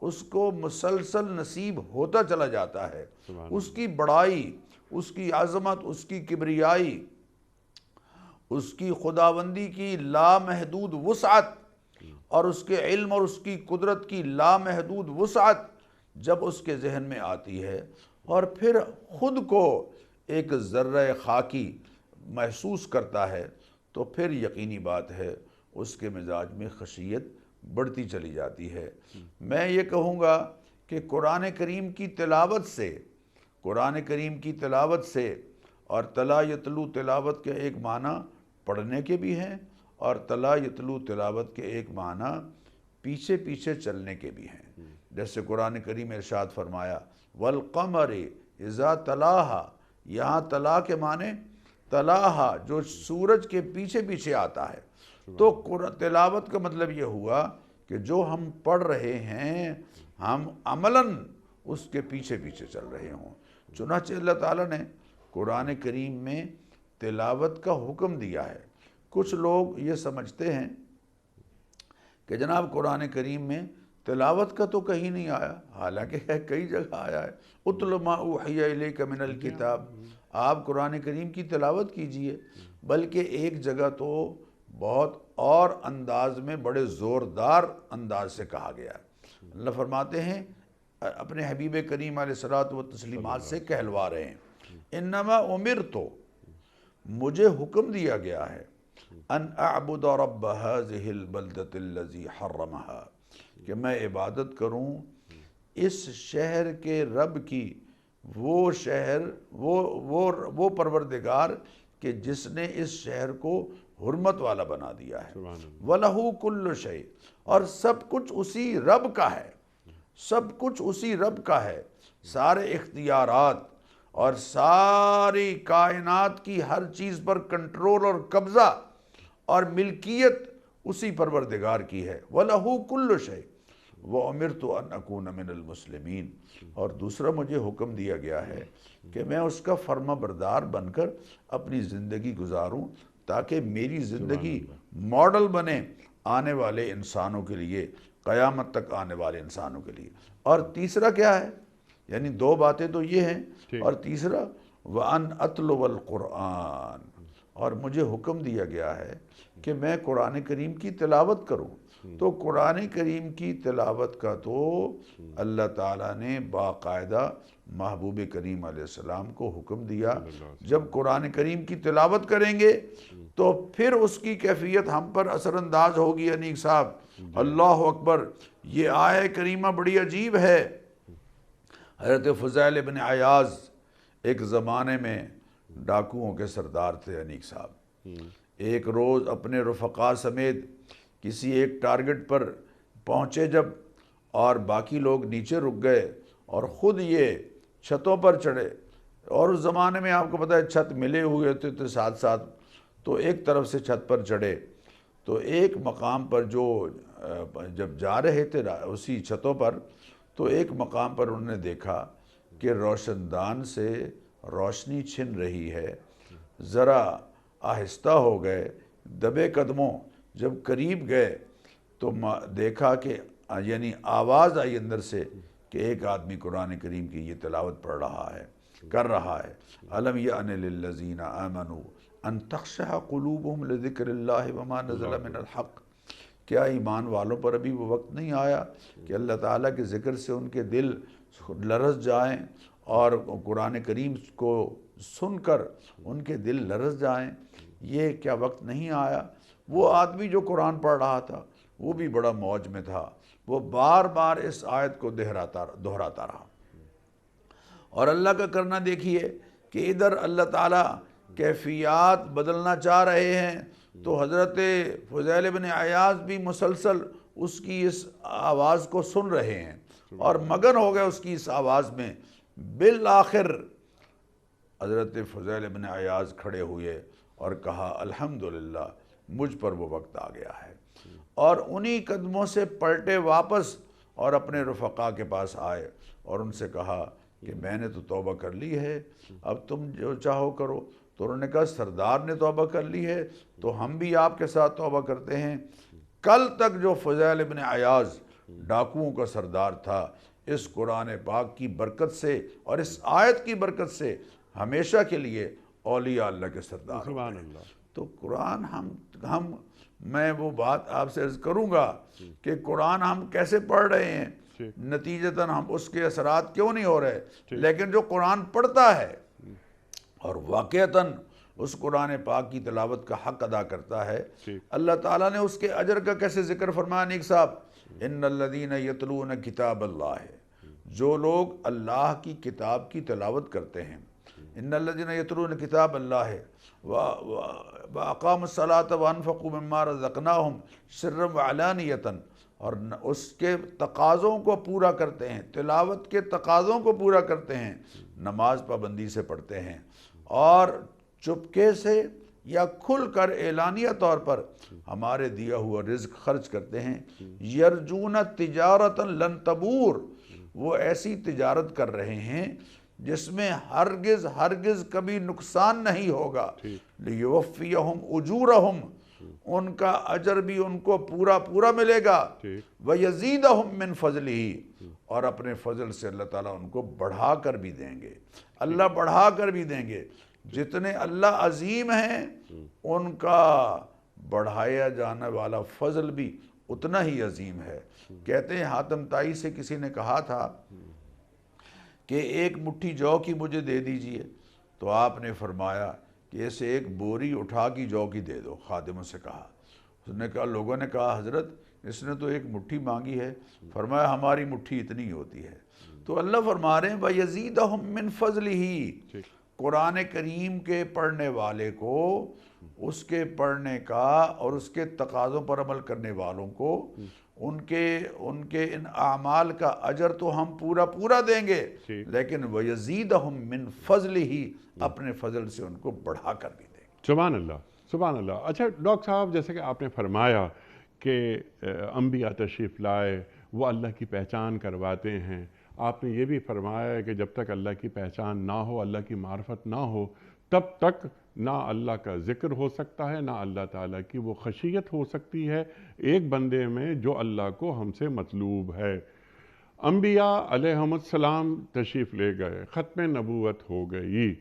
اس کو مسلسل نصیب ہوتا چلا جاتا ہے۔ اس کی بڑائی، اس کی عظمت، اس کی کبریائی، اس کی خداوندی کی لامحدود وسعت اور اس کے علم اور اس کی قدرت کی لامحدود وسعت جب اس کے ذہن میں آتی ہے اور پھر خود کو ایک ذرہ خاکی محسوس کرتا ہے، تو پھر یقینی بات ہے اس کے مزاج میں خشیت بڑھتی چلی جاتی ہے۔ میں یہ کہوں گا کہ قرآن کریم کی تلاوت سے اور تلا یتلو تلاوت کے ایک معنی پڑھنے کے بھی ہیں، اور تلا یتلو تلاوت کے ایک معنی پیچھے پیچھے چلنے کے بھی ہیں۔ جیسے قرآن کریم ارشاد فرمایا والقمر اذا تلاہا، یہاں تلا کے معنی تلاہا جو سورج کے پیچھے پیچھے آتا ہے، تو تلاوت کا مطلب یہ ہوا کہ جو ہم پڑھ رہے ہیں ہم عملاً اس کے پیچھے پیچھے چل رہے ہوں۔ چنانچہ اللہ تعالیٰ نے قرآن کریم میں تلاوت کا حکم دیا ہے۔ کچھ لوگ یہ سمجھتے ہیں کہ جناب قرآن کریم میں تلاوت کا تو کہیں نہیں آیا، حالانکہ کئی جگہ آیا ہے۔ اتل ما اوحی الیک من الکتاب، آپ قرآن کریم کی تلاوت کیجئے، بلکہ ایک جگہ تو بہت اور انداز میں بڑے زوردار انداز سے کہا گیا ہے۔ اللہ فرماتے ہیں اپنے حبیب کریم علیہ الصلوۃ والتسلیمات سے کہلوا رہے ہیں، انما امرت، مجھے حکم دیا گیا ہے، ان اعبد رب هذه البلدۃ الذی حرمها، کہ میں عبادت کروں اس شہر کے رب کی، وہ پروردگار کہ جس نے اس شہر کو حرمت والا بنا دیا ہے۔ وَلَهُ كُلُّ شَيْءٍ، اور سب کچھ اسی رب کا ہے، سب کچھ اسی رب کا ہے، سارے اختیارات اور ساری کائنات کی ہر چیز پر کنٹرول اور قبضہ اور ملکیت اسی پروردگار کی ہے۔ وَلَهُ كُلُّ شَيْءٍ وَأُمِرْتُ أَنْ أَكُونَ مِنَ الْمُسْلِمِينَ، اور دوسرا مجھے حکم دیا گیا ہے کہ میں اس کا فرما بردار بن کر اپنی زندگی گزاروں، تاکہ میری زندگی ماڈل بنے آنے والے انسانوں کے لیے، قیامت تک آنے والے انسانوں کے لیے۔ اور تیسرا کیا ہے؟ یعنی دو باتیں تو یہ ہیں، اور تیسرا وَأَنْ أَتْلُوَ الْقُرْآنَ، اور مجھے حکم دیا گیا ہے کہ میں قرآن کریم کی تلاوت کروں۔ تو قرآن کریم کی تلاوت کا تو اللہ تعالیٰ نے باقاعدہ محبوب کریم علیہ السلام کو حکم دیا جب قرآن کریم کی تلاوت کریں گے تو پھر اس کی کیفیت ہم پر اثر انداز ہوگی۔ انیق صاحب اللہ اکبر، یہ آیہ کریمہ بڑی عجیب ہے۔ حضرت فضیل بن عیاض ایک زمانے میں ڈاکوؤں کے سردار تھے انیق صاحب۔ ایک روز اپنے رفقا سمیت کسی ایک ٹارگٹ پر پہنچے جب، اور باقی لوگ نیچے رک گئے اور خود یہ چھتوں پر چڑھے، اور اس زمانے میں آپ کو پتہ ہے چھت ملے ہوئے تھے ساتھ ساتھ، تو ایک طرف سے چھت پر چڑھے تو ایک مقام پر جو جب جا رہے تھے اسی چھتوں پر، تو ایک مقام پر انہوں نے دیکھا کہ روشن دان سے روشنی چھن رہی ہے۔ ذرا آہستہ ہو گئے، دبے قدموں جب قریب گئے تو دیکھا کہ یعنی آواز آئی اندر سے کہ ایک آدمی قرآن کریم کی یہ تلاوت پڑھ رہا ہے، کر رہا ہے۔ أَلَمْ يَأْنِ لِلَّذِينَ آمَنُوا أَن تَخْشَعَ قُلُوبُهُمْ لِذِكْرِ اللَّهِ وَمَا نَزَلَ مِنَ الْحَقِّ، کیا ایمان والوں پر ابھی وہ وقت نہیں آیا کہ اللہ تعالیٰ کے ذکر سے ان کے دل لرز جائیں، اور قرآن کریم کو سن کر ان کے دل لرز جائیں؟ یہ کیا وقت نہیں آیا؟ وہ آدمی جو قرآن پڑھ رہا تھا وہ بھی بڑا موج میں تھا، وہ بار بار اس آیت کو دہراتا رہا۔ اور اللہ کا کرنا دیکھیے کہ ادھر اللہ تعالیٰ کیفیات بدلنا چاہ رہے ہیں، تو حضرت فضیل بن عیاض بھی مسلسل اس کی اس آواز کو سن رہے ہیں اور مگن ہو گئے اس کی اس آواز میں۔ بالآخر حضرت فضیل بن عیاض کھڑے ہوئے اور کہا الحمدللہ مجھ پر وہ وقت آ گیا ہے، اور انہی قدموں سے پلٹے واپس اور اپنے رفقا کے پاس آئے اور ان سے کہا کہ میں نے تو توبہ کر لی ہے، اب تم جو چاہو کرو۔ تو انہوں نے کہا سردار نے توبہ کر لی ہے تو ہم بھی آپ کے ساتھ توبہ کرتے ہیں۔ کل تک جو فضیل بن عیاض ڈاکوؤں کا سردار تھا، اس قرآن پاک کی برکت سے اور اس آیت کی برکت سے ہمیشہ کے لیے اولیاء اللہ کے سردار ہو سبحان گئے۔ اللہ۔ تو قرآن میں وہ بات آپ سے عرض کروں گا کہ قرآن ہم کیسے پڑھ رہے ہیں، نتیجتاً ہم اس کے اثرات کیوں نہیں ہو رہے، لیکن جو قرآن پڑھتا ہے اور واقعتاً اس قرآن پاک کی تلاوت کا حق ادا کرتا ہے، اللہ تعالیٰ نے اس کے اجر کا کیسے ذکر فرمایا نیک صاحب، ان الذین یتلون کتاب اللہ، جو لوگ اللہ کی کتاب کی تلاوت کرتے ہیں، ان الذین یتلون کتاب اللہ واقاموا الصلاۃ وانفقوا مما رزقناہم سرا وعلانیۃ، اور اس کے تقاضوں کو پورا کرتے ہیں، تلاوت کے تقاضوں کو پورا کرتے ہیں، نماز پابندی سے پڑھتے ہیں، اور چپکے سے یا کھل کر اعلانیہ طور پر ہمارے دیا ہوا رزق خرچ کرتے ہیں، یرجون تجارتا لن تبور، وہ ایسی تجارت کر رہے ہیں جس میں ہرگز کبھی نقصان نہیں ہوگا، لیوفیہم اجورہم، ان کا اجر بھی ان کو پورا ملے گا، ویزیدہم من فضلہ، اور اپنے فضل سے اللہ تعالیٰ ان کو بڑھا کر بھی دیں گے، اللہ بڑھا کر بھی دیں گے۔ جتنے اللہ عظیم ہیں ان کا بڑھایا جانے والا فضل بھی اتنا ہی عظیم ہے۔ کہتے ہیں حاتم طائی سے کسی نے کہا تھا کہ ایک مٹھی جو کی مجھے دے دیجئے، تو آپ نے فرمایا کہ اسے ایک بوری اٹھا کی جو کی دے دو۔ خادموں سے کہا، اس نے کہا، لوگوں نے کہا حضرت اس نے تو ایک مٹھی مانگی ہے، فرمایا ہماری مٹھی اتنی ہوتی ہے۔ تو اللہ فرما رہے ہیں وَيَزِيدَهُم مِّن فَضْلِهِ، قرآن کریم کے پڑھنے والے کو اس کے پڑھنے کا اور اس کے تقاضوں پر عمل کرنے والوں کو ان کے ان اعمال کا اجر تو ہم پورا دیں گے، لیکن وَيَزِيدَهُم مِّن فَضْلِهِ، اپنے فضل سے ان کو بڑھا کر بھی دیں گے۔ سبحان اللہ، سبحان اللہ۔ اچھا ڈاکٹر صاحب، جیسے کہ آپ نے فرمایا کہ انبیاء تشریف لائے وہ اللہ کی پہچان کرواتے ہیں، آپ نے یہ بھی فرمایا کہ جب تک اللہ کی پہچان نہ ہو، اللہ کی معرفت نہ ہو، تب تک نہ اللہ کا ذکر ہو سکتا ہے، نہ اللہ تعالیٰ کی وہ خشیت ہو سکتی ہے ایک بندے میں جو اللہ کو ہم سے مطلوب ہے۔ انبیاء علیہم السلام تشریف لے گئے، ختم نبوت ہو گئی،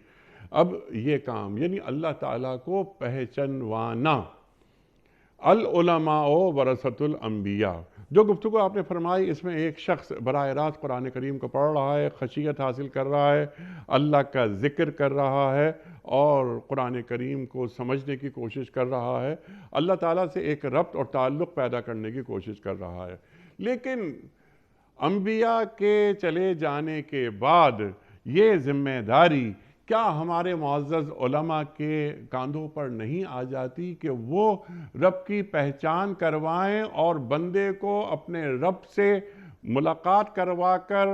اب یہ کام یعنی اللہ تعالیٰ کو پہچنوانا، العلماء ورثۃ الانبیاء، جو گفتگو آپ نے فرمائی اس میں ایک شخص براہ راست قرآن کریم کو پڑھ رہا ہے، خشیت حاصل کر رہا ہے، اللہ کا ذکر کر رہا ہے اور قرآن کریم کو سمجھنے کی کوشش کر رہا ہے، اللہ تعالیٰ سے ایک ربط اور تعلق پیدا کرنے کی کوشش کر رہا ہے۔ لیکن انبیاء کے چلے جانے کے بعد یہ ذمہ داری کیا ہمارے معزز علماء کے کاندھوں پر نہیں آ جاتی کہ وہ رب کی پہچان کروائیں اور بندے کو اپنے رب سے ملاقات کروا کر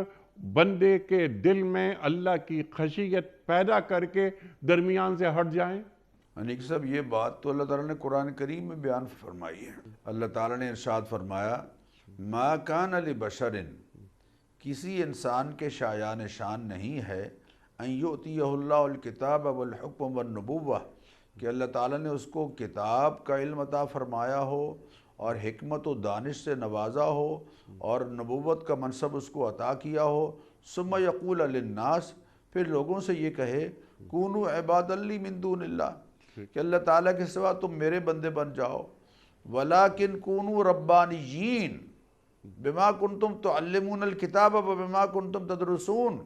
بندے کے دل میں اللہ کی خشیت پیدا کر کے درمیان سے ہٹ جائیں؟ انیک صاحب یہ بات تو اللہ تعالیٰ نے قرآن کریم میں بیان فرمائی ہے۔ اللہ تعالیٰ نے ارشاد فرمایا ما کان لبشر، کسی انسان کے شایان شان نہیں ہے ان یؤتیہ اللہ الکتاب والحکم والنبوہ، کہ اللہ تعالیٰ نے اس کو کتاب کا علم عطا فرمایا ہو اور حکمت و دانش سے نوازا ہو اور نبوت کا منصب اس کو عطا کیا ہو، ثم یقول للناس، پھر لوگوں سے یہ کہے کونوا عباد لی من دون اللہ، کہ اللہ تعالیٰ کے سوا تم میرے بندے بن جاؤ، ولیکن کونوا ربانیین بما کنتم تعلمون الکتاب وبما کنتم تدرسون،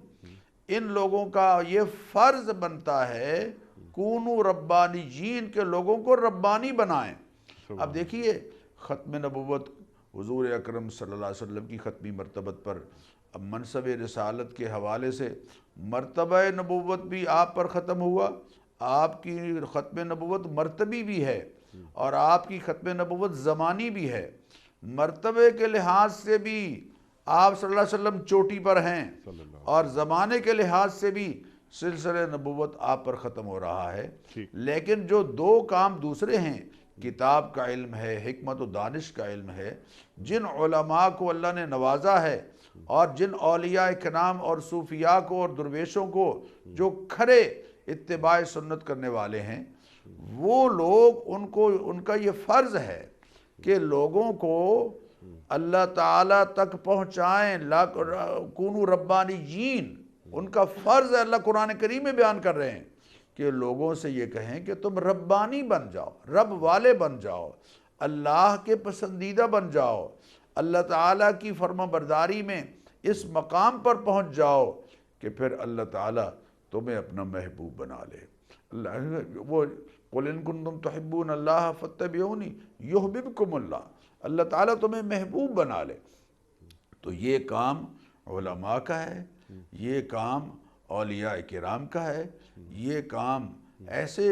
ان لوگوں کا یہ فرض بنتا ہے کونوا ربانیین، کے لوگوں کو ربانی بنائیں۔ اب دیکھیے ختم نبوت حضور اکرم صلی اللہ علیہ وسلم کی ختمی مرتبت پر اب منصب رسالت کے حوالے سے مرتبہ نبوت بھی آپ پر ختم ہوا، آپ کی ختم نبوت مرتبی بھی ہے اور آپ کی ختم نبوت زمانی بھی ہے۔ مرتبے کے لحاظ سے بھی آپ صلی اللہ علیہ وسلم چوٹی پر ہیں اور زمانے کے لحاظ سے بھی سلسلہ نبوت آپ پر ختم ہو رہا ہے، لیکن جو دو کام دوسرے ہیں، کتاب کا علم ہے، حکمت و دانش کا علم ہے، جن علماء کو اللہ نے نوازا ہے اور جن اولیاء کرام اور صوفیاء کو اور درویشوں کو جو کھرے اتباع سنت کرنے والے ہیں، وہ لوگ ان کا یہ فرض ہے کہ لوگوں کو اللہ تعالیٰ تک پہنچائیں، کونوا ربانیین، ان کا فرض ہے۔ اللہ قرآن کریم میں بیان کر رہے ہیں کہ لوگوں سے یہ کہیں کہ تم ربانی بن جاؤ، رب والے بن جاؤ، اللہ کے پسندیدہ بن جاؤ، اللہ تعالیٰ کی فرما برداری میں اس مقام پر پہنچ جاؤ کہ پھر اللہ تعالیٰ تمہیں اپنا محبوب بنا لے۔ وہ قُلْ إِن كُنتُمْ تُحِبُّونَ اللَّهَ فَاتَّبِعُونِي يُحْبِبْكُمُ اللَّهُ، اللہ تعالیٰ تمہیں محبوب بنا لے۔ تو یہ کام علماء کا ہے، یہ کام اولیاء کرام کا ہے، یہ کام ایسے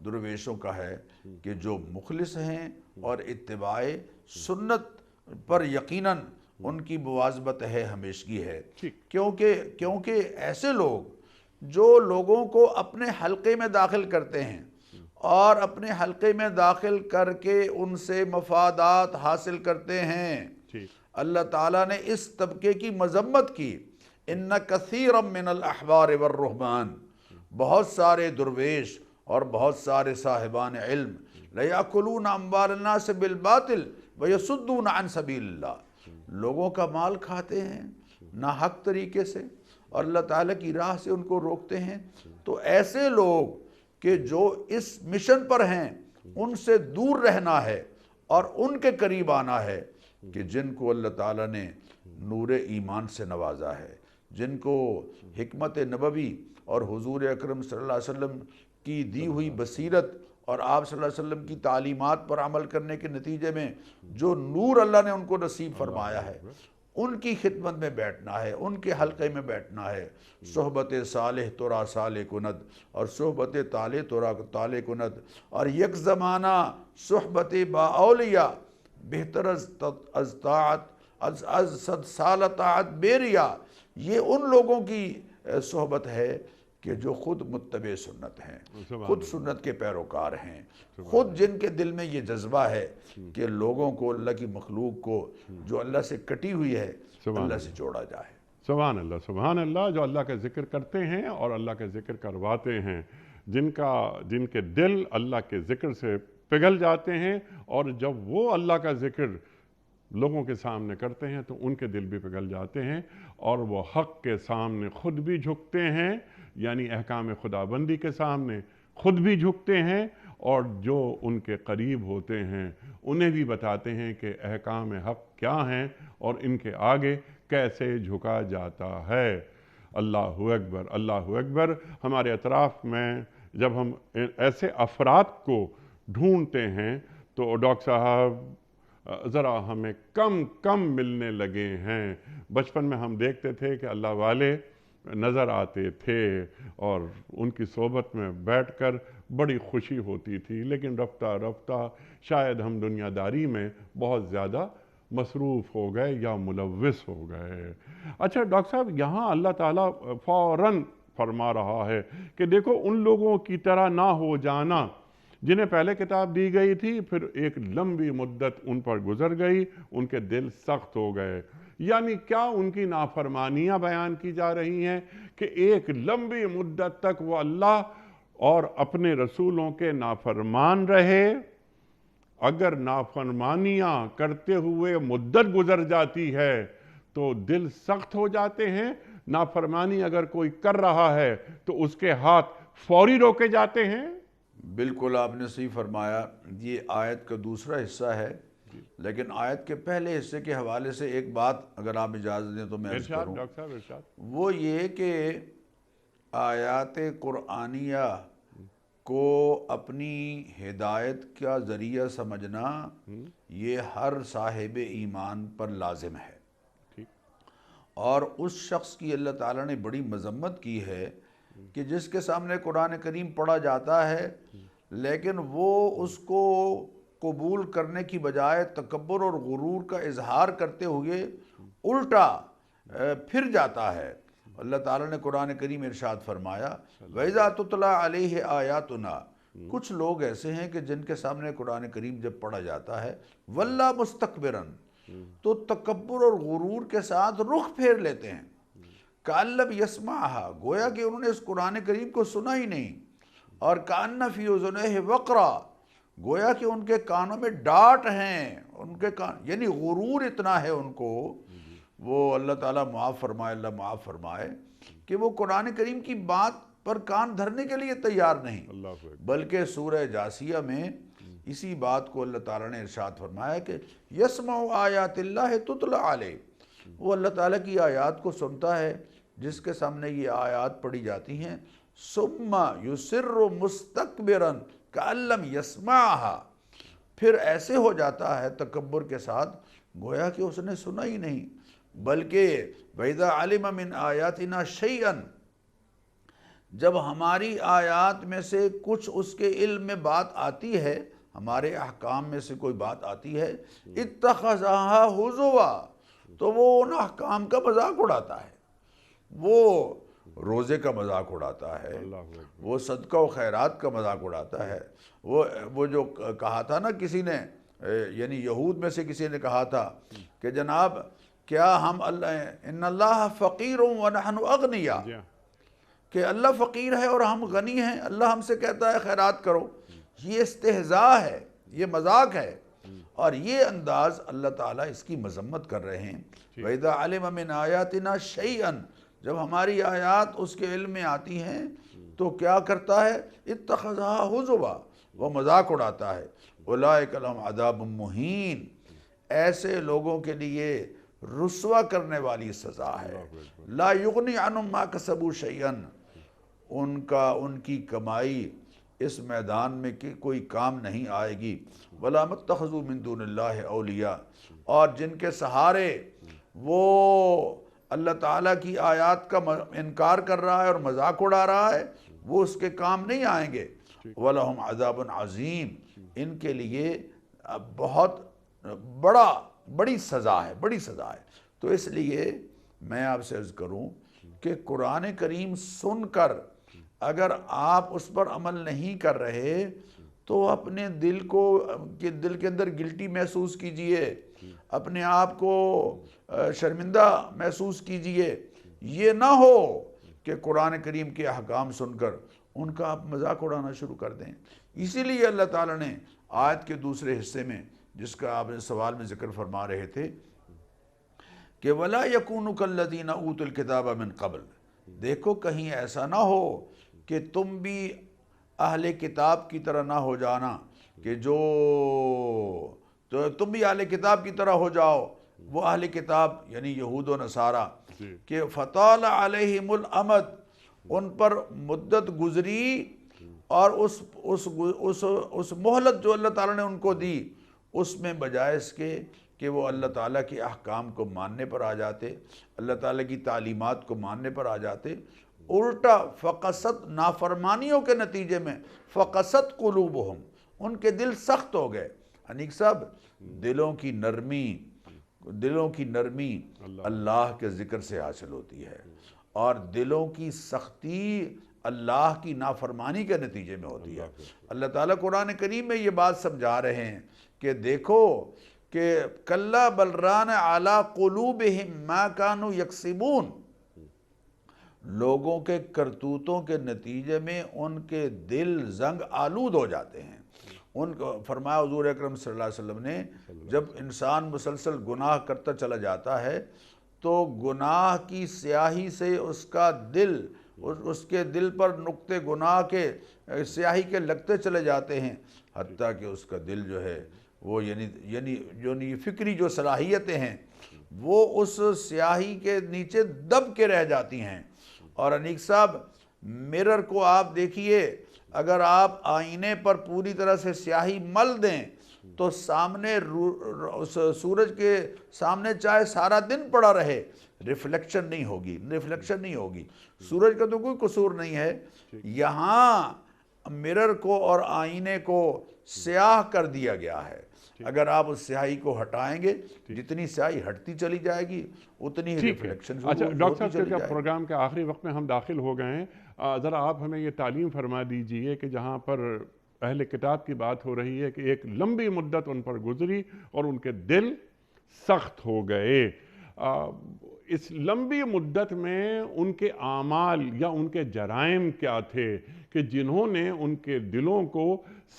درویشوں کا ہے کہ جو مخلص ہیں اور اتباع سنت پر یقیناً ان کی مواظبت ہے، ہمیشگی ہے، کیونکہ ایسے لوگ جو لوگوں کو اپنے حلقے میں داخل کرتے ہیں اور اپنے حلقے میں داخل کر کے ان سے مفادات حاصل کرتے ہیں، اللہ تعالیٰ نے اس طبقے کی مذمت کی۔ ان کثیرا من الاحبار والرہبان، بہت سارے درویش اور بہت سارے صاحبان علم، لیاکلون اموال الناس بالباطل ویصدون عن سبیل اللہ، لوگوں کا مال کھاتے ہیں ناحق طریقے سے اور اللہ تعالیٰ کی راہ سے ان کو روکتے ہیں۔ تو ایسے لوگ کہ جو اس مشن پر ہیں ان سے دور رہنا ہے اور ان کے قریب آنا ہے، کہ جن کو اللہ تعالیٰ نے نور ایمان سے نوازا ہے، جن کو حکمت نبوی اور حضور اکرم صلی اللہ علیہ وسلم کی دی ہوئی بصیرت اور آپ صلی اللہ علیہ وسلم کی تعلیمات پر عمل کرنے کے نتیجے میں جو نور اللہ نے ان کو نصیب فرمایا ہے، ان کی خدمت میں بیٹھنا ہے، ان کے حلقے میں بیٹھنا ہے۔ صحبت صالح ترا صالح کند اور صحبت طالح ترا طالح کند، اور یک زمانہ صحبت با اولیاء بہتر از طاعت از صد سال طاعت بیریا، یہ ان لوگوں کی صحبت ہے کہ جو خود متبع سنت ہیں، خود سنت کے پیروکار ہیں، خود جن کے دل میں یہ جذبہ ہے کہ لوگوں کو، اللہ کی مخلوق کو جو اللہ سے کٹی ہوئی ہے، اللہ سے جوڑا جائے۔ سبحان اللہ، سبحان اللہ، جو اللہ کا ذکر کرتے ہیں اور اللہ کا ذکر کرواتے ہیں، جن کے دل اللہ کے ذکر سے پگھل جاتے ہیں، اور جب وہ اللہ کا ذکر لوگوں کے سامنے کرتے ہیں تو ان کے دل بھی پگھل جاتے ہیں اور وہ حق کے سامنے خود بھی جھکتے ہیں، یعنی احکام خدا بندی کے سامنے خود بھی جھکتے ہیں اور جو ان کے قریب ہوتے ہیں انہیں بھی بتاتے ہیں کہ احکام حق کیا ہیں اور ان کے آگے کیسے جھکا جاتا ہے۔ اللہ اکبر، اللہ اکبر۔ ہمارے اطراف میں جب ہم ایسے افراد کو ڈھونڈتے ہیں تو ڈاکٹر صاحب ذرا ہمیں کم ملنے لگے ہیں۔ بچپن میں ہم دیکھتے تھے کہ اللہ والے نظر آتے تھے اور ان کی صحبت میں بیٹھ کر بڑی خوشی ہوتی تھی، لیکن رفتہ رفتہ شاید ہم دنیا داری میں بہت زیادہ مصروف ہو گئے یا ملوث ہو گئے۔ اچھا ڈاکٹر صاحب، یہاں اللہ تعالیٰ فوراً فرما رہا ہے کہ دیکھو ان لوگوں کی طرح نہ ہو جانا جنہیں پہلے کتاب دی گئی تھی، پھر ایک لمبی مدت ان پر گزر گئی، ان کے دل سخت ہو گئے۔ یعنی کیا ان کی نافرمانیاں بیان کی جا رہی ہیں کہ ایک لمبی مدت تک وہ اللہ اور اپنے رسولوں کے نافرمان رہے؟ اگر نافرمانیاں کرتے ہوئے مدت گزر جاتی ہے تو دل سخت ہو جاتے ہیں، نافرمانی اگر کوئی کر رہا ہے تو اس کے ہاتھ فوری روکے جاتے ہیں۔ بالکل آپ نے صحیح فرمایا۔ یہ آیت کا دوسرا حصہ ہے، لیکن آیت کے پہلے حصے کے حوالے سے ایک بات اگر آپ اجازت دیں تو میں عرض کروں۔ ڈاکٹر صاحب ارشاد۔ وہ یہ کہ آیات قرآنیہ کو اپنی ہدایت کا ذریعہ سمجھنا یہ ہر صاحب ایمان پر لازم ہے، اور اس شخص کی اللہ تعالیٰ نے بڑی مذمت کی ہے کہ جس کے سامنے قرآن کریم پڑھا جاتا ہے لیکن وہ اس کو قبول کرنے کی بجائے تکبر اور غرور کا اظہار کرتے ہوئے الٹا پھر جاتا ہے۔ اللہ تعالیٰ نے قرآن کریم ارشاد فرمایا وَإِذَا تُتْلَى عَلَيْهِ آيَاتُنَا، کچھ لوگ ایسے ہیں کہ جن کے سامنے قرآن کریم جب پڑھا جاتا ہے وَلَّا مُسْتَكْبِرًا، تو تکبر اور غرور کے ساتھ رخ پھیر لیتے ہیں، كَأَن لَّمْ يَسْمَعْهَا، گویا کہ انہوں نے اس قرآن کریم کو سنا ہی نہیں، اور كَأَنَّ فِي أُذُنَيْهِ وَقْرًا، گویا کہ ان کے کانوں میں ڈانٹ ہیں، ان کے یعنی غرور اتنا ہے ان کو۔ وہ اللہ تعالیٰ معاف فرمائے، اللہ معاف فرمائے کہ وہ قرآن کریم کی بات پر کان دھرنے کے لیے تیار نہیں، بلکہ سورہ جاسیہ میں اسی بات کو اللہ تعالیٰ نے ارشاد فرمایا کہ یسمع آیات اللہ تتلی علیہ، وہ اللہ تعالیٰ کی آیات کو سنتا ہے جس کے سامنے یہ آیات پڑھی جاتی ہیں، ثم یصر مستکبرا کأن لم یسمعها، پھر ایسے ہو جاتا ہے تکبر کے ساتھ گویا کہ اس نے سنا ہی نہیں، بلکہ وَإِذَا عَلِمَ مِنْ آيَاتِنَا شَيْئًا، جب ہماری آیات میں سے کچھ اس کے علم میں بات آتی ہے، ہمارے احکام میں سے کوئی بات آتی ہے، اتخذها ہزوا، تو وہ ان احکام کا مذاق اڑاتا ہے، وہ روزے کا مذاق اڑاتا ہے، وہ صدقہ و خیرات کا مذاق اڑاتا ہے، وہ جو کہا تھا نا کسی نے، یعنی یہود میں سے کسی نے کہا تھا کہ جناب کیا ہم ان اللہ فقیر ونحن اغنیاء، کہ اللہ فقیر ہے اور ہم غنی ہیں، اللہ ہم سے کہتا ہے خیرات کرو، یہ استہزاء ہے، یہ مذاق ہے، اور یہ انداز اللہ تعالیٰ اس کی مذمت کر رہے ہیں۔ وَإِذَا عَلِمَ مِنْ آيَاتِنَا شَيْئًا، جب ہماری آیات اس کے علم میں آتی ہیں تو کیا کرتا ہے، اتخذها ہزوا، وہ مذاق اڑاتا ہے۔ اولئک لہم عذاب مہین، ایسے لوگوں کے لیے رسوا کرنے والی سزا ہے۔ لا یغنی عنہم ما کسبوا شیئا، ان کی کمائی اس میدان میں کوئی کام نہیں آئے گی۔ ولا متخذوا من دون اللہ اولیاء، اور جن کے سہارے وہ اللہ تعالیٰ کی آیات کا انکار کر رہا ہے اور مذاق اڑا رہا ہے، وہ اس کے کام نہیں آئیں گے۔ وَلَهُمْ عَذَابٌ عَظِيمٌ، ان کے لیے بہت بڑی سزا ہے، بڑی سزا ہے۔ تو اس لیے میں آپ سے عرض کروں کہ قرآن کریم سن کر اگر آپ اس پر عمل نہیں کر رہے تو اپنے دل کے اندر گلٹی محسوس کیجئے، اپنے آپ کو شرمندہ محسوس کیجئے، یہ نہ ہو کہ قرآن کریم کے احکام سن کر ان کا آپ مذاق اڑانا شروع کر دیں۔ اسی لیے اللہ تعالیٰ نے آیت کے دوسرے حصے میں، جس کا آپ سوال میں ذکر فرما رہے تھے کہ وَلَا يَكُونُوا كَالَّذِينَ أُوتُوا الْكِتَابَ مِنْ قَبْلِ، دیکھو کہیں ایسا نہ ہو کہ تم بھی اہل کتاب کی طرح نہ ہو جانا کہ جو تو تم بھی اہل کتاب کی طرح ہو جاؤ، وہ اہل کتاب یعنی یہود و نصارہ کہ فطال علیہم الامد، ان پر مدت گزری اور اس مہلت جو اللہ تعالیٰ نے ان کو دی اس میں بجائے اس کے کہ وہ اللہ تعالیٰ کے احکام کو ماننے پر آ جاتے، اللہ تعالیٰ کی تعلیمات کو ماننے پر آ جاتے، الٹا فقست نافرمانیوں کے نتیجے میں فقست قلوبہم، ان کے دل سخت ہو گئے۔ انیق صاحب دلوں کی نرمی اللہ کے ذکر سے حاصل ہوتی ہے، اور دلوں کی سختی اللہ کی نافرمانی کے نتیجے میں ہوتی ہے۔ اللہ تعالیٰ قرآن کریم میں یہ بات سمجھا رہے ہیں کہ دیکھو کہ کلا بل ران علی قلوبہم ما کانوا یکسبون، لوگوں کے کرتوتوں کے نتیجے میں ان کے دل زنگ آلود ہو جاتے ہیں۔ ان کو فرمایا حضور اکرم صلی اللہ علیہ وسلم نے، جب انسان مسلسل گناہ کرتا چلا جاتا ہے تو گناہ کی سیاہی سے اس کا دل، اس کے دل پر نقطے گناہ کے سیاہی کے لگتے چلے جاتے ہیں، حتیٰ کہ اس کا دل جو ہے وہ یعنی فکری جو صلاحیتیں ہیں وہ اس سیاہی کے نیچے دب کے رہ جاتی ہیں۔ اور انیق صاحب مرر کو آپ دیکھیے، اگر آپ آئینے پر پوری طرح سے سیاہی مل دیں تو سامنے سورج کے سامنے چاہے سارا دن پڑا رہے ریفلیکشن نہیں ہوگی۔ سورج کا تو کوئی قصور نہیں ہے، یہاں مرر کو اور آئینے کو سیاہ کر دیا گیا ہے۔ اگر آپ اس سیاہی کو ہٹائیں گے، جتنی سیاہی ہٹتی چلی جائے گی اتنی ہی ریفلیکشن اچھا ڈاکٹر صاحب، چلی کیا جائے گی۔ پروگرام کے آخری وقت میں ہم داخل ہو گئے ہیں، ذرا آپ ہمیں یہ تعلیم فرما دیجئے کہ جہاں پر اہل کتاب کی بات ہو رہی ہے کہ ایک لمبی مدت ان پر گزری اور ان کے دل سخت ہو گئے، اس لمبی مدت میں ان کے اعمال یا ان کے جرائم کیا تھے کہ جنہوں نے ان کے دلوں کو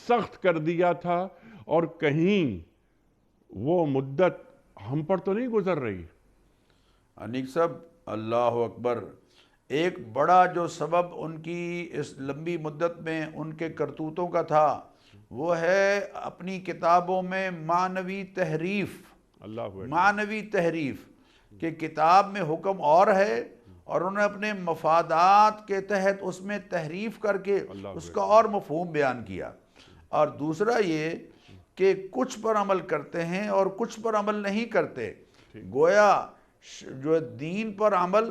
سخت کر دیا تھا، اور کہیں وہ مدت ہم پر تو نہیں گزر رہی؟ انیق صاحب اللہ اکبر، ایک بڑا جو سبب ان کی اس لمبی مدت میں ان کے کرتوتوں کا تھا وہ ہے اپنی کتابوں میں معنوی تحریف، کہ کتاب میں حکم اور ہے اور انہوں نے اپنے مفادات کے تحت اس میں تحریف کر کے اس کا اور مفہوم بیان کیا۔ اور دوسرا یہ کہ کچھ پر عمل کرتے ہیں اور کچھ پر عمل نہیں کرتے، گویا جو دین پر عمل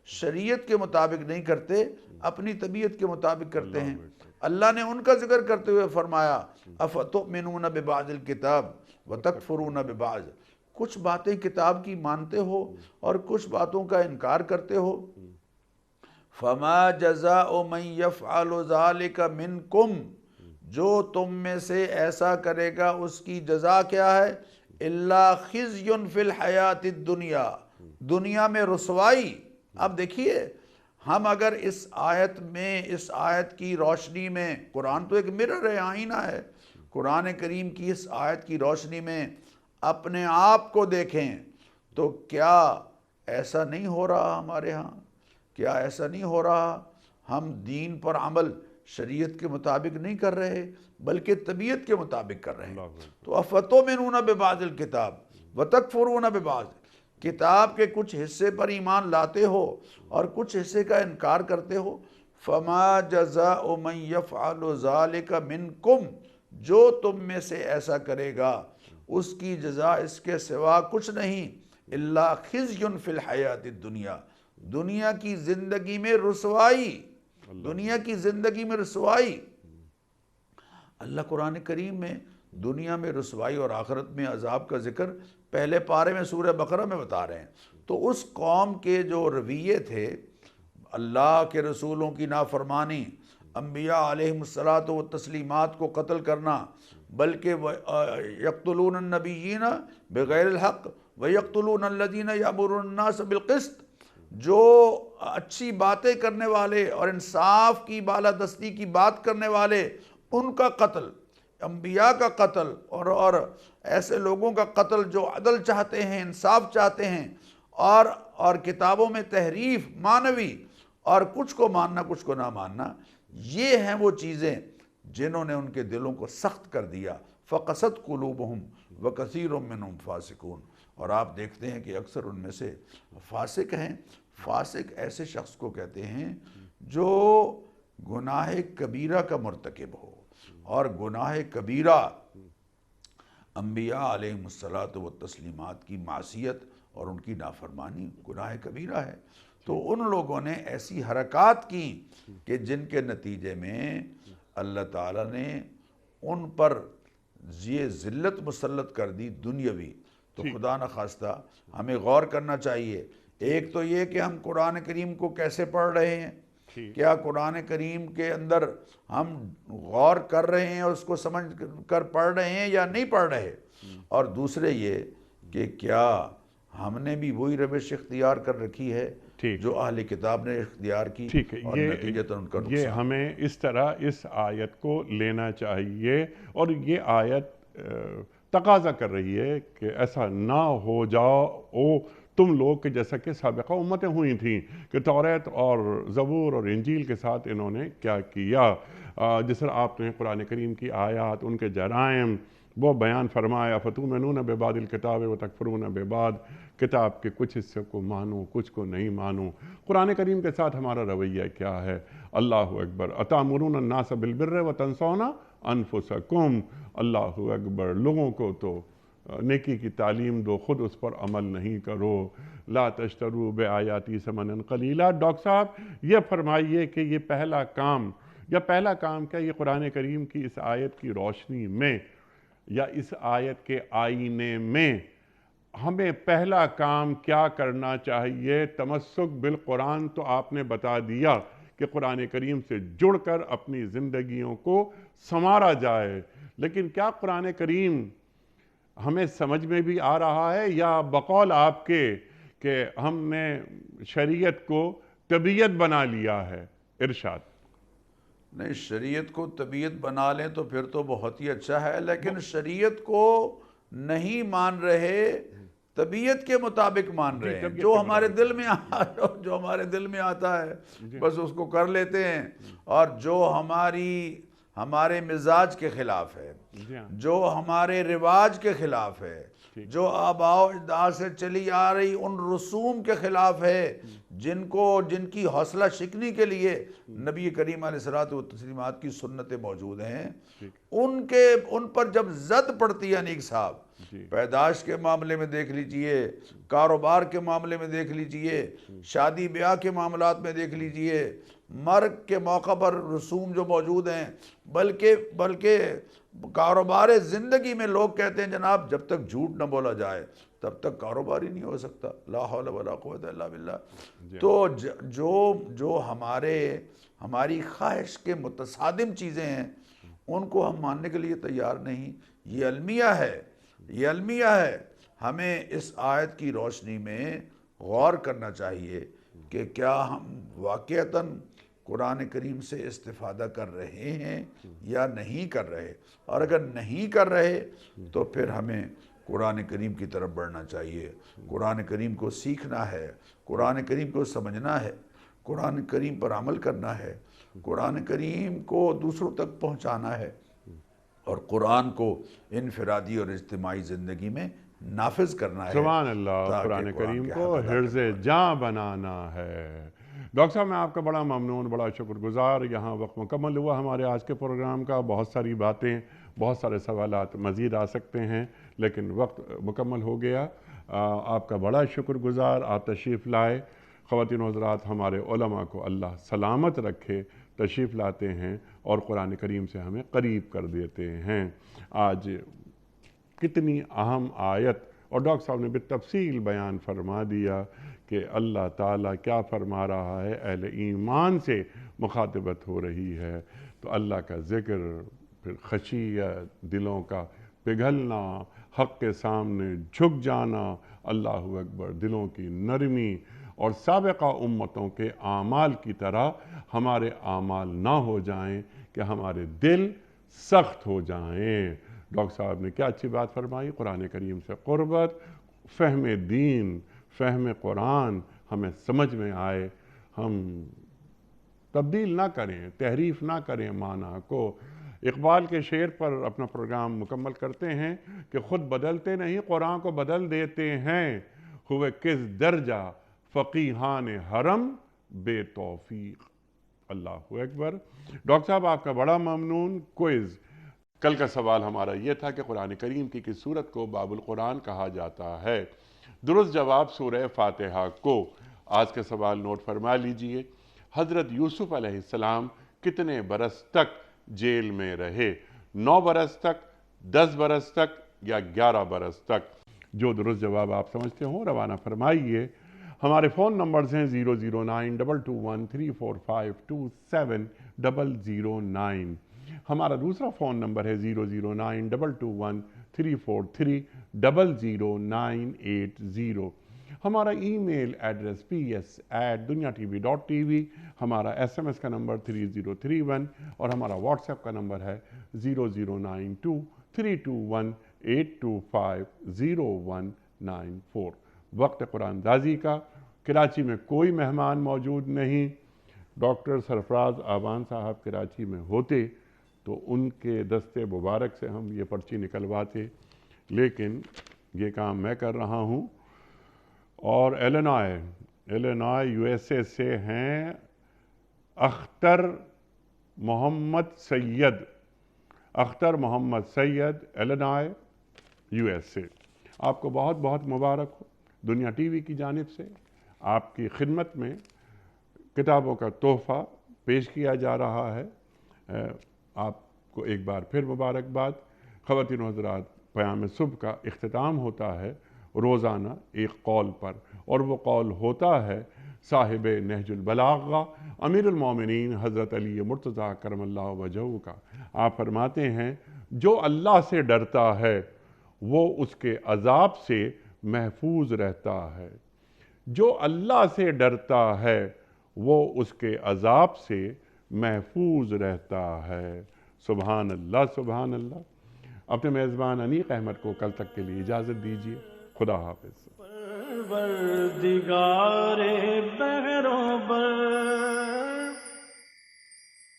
شریعت کے مطابق نہیں کرتے، اپنی طبیعت کے مطابق کرتے ہیں۔ اللہ نے ان کا ذکر کرتے ہوئے فرمایا اَفَتُؤْمِنُونَ بِبَعْضِ الْكِتَابِ وَتَكْفُرُونَ بِبَعْضِ، کچھ باتیں کتاب کی مانتے ہو اور کچھ باتوں کا انکار کرتے ہو۔ فَمَا جَزَاءُ مَنْ يَفْعَلُ ذَلِكَ مِنْكُمْ، جو تم میں سے ایسا کرے گا اس کی جزا کیا ہے؟ إِلَّا خِزْيٌ فِي الْحَيَاةِ الدُّنْيَا، دنیا میں رسوائی۔ اب دیکھیے ہم اگر اس آیت کی روشنی میں، قرآن تو ایک مرر ہے، آئینہ ہے، قرآن کریم کی اس آیت کی روشنی میں اپنے آپ کو دیکھیں تو کیا ایسا نہیں ہو رہا ہمارے ہاں؟ کیا ایسا نہیں ہو رہا ہم دین پر عمل شریعت کے مطابق نہیں کر رہے بلکہ طبیعت کے مطابق کر رہے ہیں؟ تو اَفَتُؤْمِنُونَ بِبَعْضِ الْكِتَابِ وَتَكْفُرُونَ بِبَعْضِ، کتاب کے کچھ حصے پر ایمان لاتے ہو اور کچھ حصے کا انکار کرتے ہو۔ فَمَا جَزَاءُ مَنْ يَفْعَلُ ذَلِكَ مِنْكُمْ، جو تم میں سے ایسا کرے گا اس کی جزا اس کے سوا کچھ نہیں، إِلَّا خِزْيٌ فِي الْحَيَاةِ الدُّنْيَا، دنیا کی زندگی میں رسوائی، دنیا کی زندگی میں رسوائی۔ اللہ قرآن کریم میں دنیا میں رسوائی اور آخرت میں عذاب کا ذکر پہلے پارے میں سورہ بقرہ میں بتا رہے ہیں۔ تو اس قوم کے جو رویے تھے، اللہ کے رسولوں کی نافرمانی، انبیاء علیہم الصلاۃ والتسلیمات کو قتل کرنا، بلکہ یقتلون النبیین بغیر الحق ویقتلون الذین یأمرون الناس بالقسط، جو اچھی باتیں کرنے والے اور انصاف کی بالادستی کی بات کرنے والے ان کا قتل، انبیاء کا قتل اور ایسے لوگوں کا قتل جو عدل چاہتے ہیں، انصاف چاہتے ہیں، اور کتابوں میں تحریف معنوی، اور کچھ کو ماننا کچھ کو نہ ماننا، یہ ہیں وہ چیزیں جنہوں نے ان کے دلوں کو سخت کر دیا، فقست قلوبہم وکثیر منہم فاسقون، اور آپ دیکھتے ہیں کہ اکثر ان میں سے فاسق ہیں۔ فاسق ایسے شخص کو کہتے ہیں جو گناہ کبیرہ کا مرتکب ہو، اور گناہ کبیرہ انبیاء علیہم الصلاۃ والتسلیمات کی معصیت اور ان کی نافرمانی گناہ کبیرہ ہے۔ تو ان لوگوں نے ایسی حرکات کی کہ جن کے نتیجے میں اللہ تعالیٰ نے ان پر یہ ذلت مسلط کر دی دنیاوی۔ تو خدا نخواستہ ہمیں غور کرنا چاہیے، ایک تو یہ کہ ہم قرآن کریم کو کیسے پڑھ رہے ہیں، کیا قرآن کریم کے اندر ہم غور کر رہے ہیں اور اس کو سمجھ کر پڑھ رہے ہیں یا نہیں پڑھ رہے، اور دوسرے یہ کہ کیا ہم نے بھی وہی روش اختیار کر رکھی ہے جو اہل کتاب نے اختیار کی، اور نتیجتاً ان کا یہ نقصان۔ ہمیں اس طرح اس آیت کو لینا چاہیے، اور یہ آیت تقاضا کر رہی ہے کہ ایسا نہ ہو جاؤ تم لوگ کہ جیسا کہ سابقہ امتیں ہوئی تھیں کہ توریت اور زبور اور انجیل کے ساتھ انہوں نے کیا کیا۔ جس طرح آپ نے قرآن کریم کی آیات، ان کے جرائم وہ بیان فرمایا، فتؤمنون ببعض الکتاب وتکفرون ببعض، کتاب کے کچھ حصے کو مانو کچھ کو نہیں مانو۔ قرآن کریم کے ساتھ ہمارا رویہ کیا ہے؟ اللہ اکبر، اتامرون الناس بالبر وتنسون انفسکم، اللہ اکبر، لوگوں کو تو نیکی کی تعلیم دو، خود اس پر عمل نہیں کرو۔ لا تشتروا بآیاتی ثمنا قلیلا۔ ڈاکٹر صاحب یہ فرمائیے کہ یہ پہلا کام کیا یہ قرآن کریم کی اس آیت کی روشنی میں یا اس آیت کے آئینے میں ہمیں پہلا کام کیا کرنا چاہیے؟ تمسک بالقرآن تو آپ نے بتا دیا کہ قرآن کریم سے جڑ کر اپنی زندگیوں کو سنوارا جائے، لیکن کیا قرآن کریم ہمیں سمجھ میں بھی آ رہا ہے، یا بقول آپ کے کہ ہم نے شریعت کو طبیعت بنا لیا ہے؟ ارشاد۔ نہیں، شریعت کو طبیعت بنا لیں تو پھر تو بہت ہی اچھا ہے، لیکن شریعت کو نہیں مان رہے، طبیعت کے مطابق مان رہے ہیں، جو ہمارے دل میں آتا ہے بس اس کو کر لیتے ہیں، اور جو ہمارے مزاج کے خلاف ہے، جو ہمارے رواج کے خلاف ہے، جو آباء و اجداد سے چلی آ رہی ان رسوم کے خلاف ہے، جن کی حوصلہ شکنی کے لیے نبی کریم علیہ الصلوۃ والتسلیمات کی سنتیں موجود ہیں، ان پر جب زد پڑتی ہے نیک صاحب، پیدائش کے معاملے میں دیکھ لیجئے، کاروبار کے معاملے میں دیکھ لیجئے، شادی بیاہ کے معاملات میں دیکھ لیجئے، مرگ کے موقع پر رسوم جو موجود ہیں، بلکہ کاروبار زندگی میں لوگ کہتے ہیں جناب جب تک جھوٹ نہ بولا جائے تب تک کاروبار ہی نہیں ہو سکتا، لا حول ولا قوت الا باللہ۔ تو جو ہماری خواہش کے متصادم چیزیں ہیں ان کو ہم ماننے کے لیے تیار نہیں۔ یہ المیہ ہے۔ ہمیں اس آیت کی روشنی میں غور کرنا چاہیے کہ کیا ہم واقعتاً قرآن کریم سے استفادہ کر رہے ہیں یا نہیں کر رہے، اور اگر نہیں کر رہے تو پھر ہمیں قرآن کریم کی طرف بڑھنا چاہیے، قرآن کریم کو سیکھنا ہے، قرآن کریم کو سمجھنا ہے، قرآن کریم پر عمل کرنا ہے، قرآن کریم کو دوسروں تک پہنچانا ہے، اور قرآن کو انفرادی اور اجتماعی زندگی میں نافذ کرنا ہے۔ سبحان اللہ، قرآن کریم کو حرز جاں بنانا ہے۔ ڈاکٹر صاحب میں آپ کا بڑا ممنون، بڑا شکر گزار۔ یہاں وقت مکمل ہوا ہمارے آج کے پروگرام کا۔ بہت ساری باتیں، بہت سارے سوالات مزید آ سکتے ہیں، لیکن وقت مکمل ہو گیا۔ آپ کا بڑا شکر گزار، آپ تشریف لائے۔ خواتین و حضرات، ہمارے علماء کو اللہ سلامت رکھے، تشریف لاتے ہیں اور قرآن کریم سے ہمیں قریب کر دیتے ہیں۔ آج کتنی اہم آیت، اور ڈاکٹر صاحب نے بالتفصیل بیان فرما دیا کہ اللہ تعالیٰ کیا فرما رہا ہے، اہل ایمان سے مخاطبت ہو رہی ہے۔ تو اللہ کا ذکر، پھر خشیت، دلوں کا پگھلنا، حق کے سامنے جھک جانا، اللہ اکبر، دلوں کی نرمی، اور سابقہ امتوں کے اعمال کی طرح ہمارے اعمال نہ ہو جائیں کہ ہمارے دل سخت ہو جائیں۔ ڈاکٹر صاحب نے کیا اچھی بات فرمائی، قرآن کریم سے قربت، فہم دین، فہم قرآن ہمیں سمجھ میں آئے، ہم تبدیل نہ کریں، تحریف نہ کریں معنی کو، اقبال کے شعر پر اپنا پروگرام مکمل کرتے ہیں کہ خود بدلتے نہیں قرآن کو بدل دیتے ہیں، ہوئے کس درجہ فقیہان حرم بے توفیق۔ اللہ اکبر۔ ڈاکٹر صاحب آپ کا بڑا ممنون۔ کوئز، کل کا سوال ہمارا یہ تھا کہ قرآن کریم کی کس سورت کو باب القرآن کہا جاتا ہے؟ درست جواب سورہ فاتحہ کو۔ آج کا سوال نوٹ فرما لیجئے۔ حضرت یوسف علیہ السلام کتنے برس تک جیل میں رہے؟ 9 برس تک، 10 برس تک یا 11 برس تک؟ جو درست جواب آپ سمجھتے ہوں روانہ فرمائیے۔ ہمارے فون نمبرز ہیں 00922134527 ہمارا دوسرا فون نمبر ہے 0092234300980۔ ہمارا ای میل ایڈریس ps@duniatv.tv، ہمارا SMS کا نمبر 3031 اور ہمارا واٹس ایپ کا نمبر ہے 00923228250194۔ وقت قرآن دازی کا۔ کراچی میں کوئی مہمان موجود نہیں۔ ڈاکٹر سرفراز آبان صاحب کراچی میں ہوتے تو ان کے دستے مبارک سے ہم یہ پرچی نکلواتے، لیکن یہ کام میں کر رہا ہوں۔ اور ایلینوائے USA سے ہیں اختر محمد سید ایلینوائے USA۔ آپ کو بہت بہت مبارک ہو۔ دنیا ٹی وی کی جانب سے آپ کی خدمت میں کتابوں کا تحفہ پیش کیا جا رہا ہے۔ آپ کو ایک بار پھر مبارکباد۔ خواتین و حضرات، پیام صبح کا اختتام ہوتا ہے روزانہ ایک قول پر، اور وہ قول ہوتا ہے صاحب نہج البلاغہ امیر المومنین حضرت علی مرتضیٰ کرم اللہ وجہہ کا۔ آپ فرماتے ہیں جو اللہ سے ڈرتا ہے وہ اس کے عذاب سے محفوظ رہتا ہے، جو اللہ سے ڈرتا ہے وہ اس کے عذاب سے محفوظ رہتا ہے۔ سبحان اللہ، سبحان اللہ۔ اپنے میزبان انیق احمد کو کل تک کے لیے اجازت دیجیے۔ خدا حافظ۔ پروردگار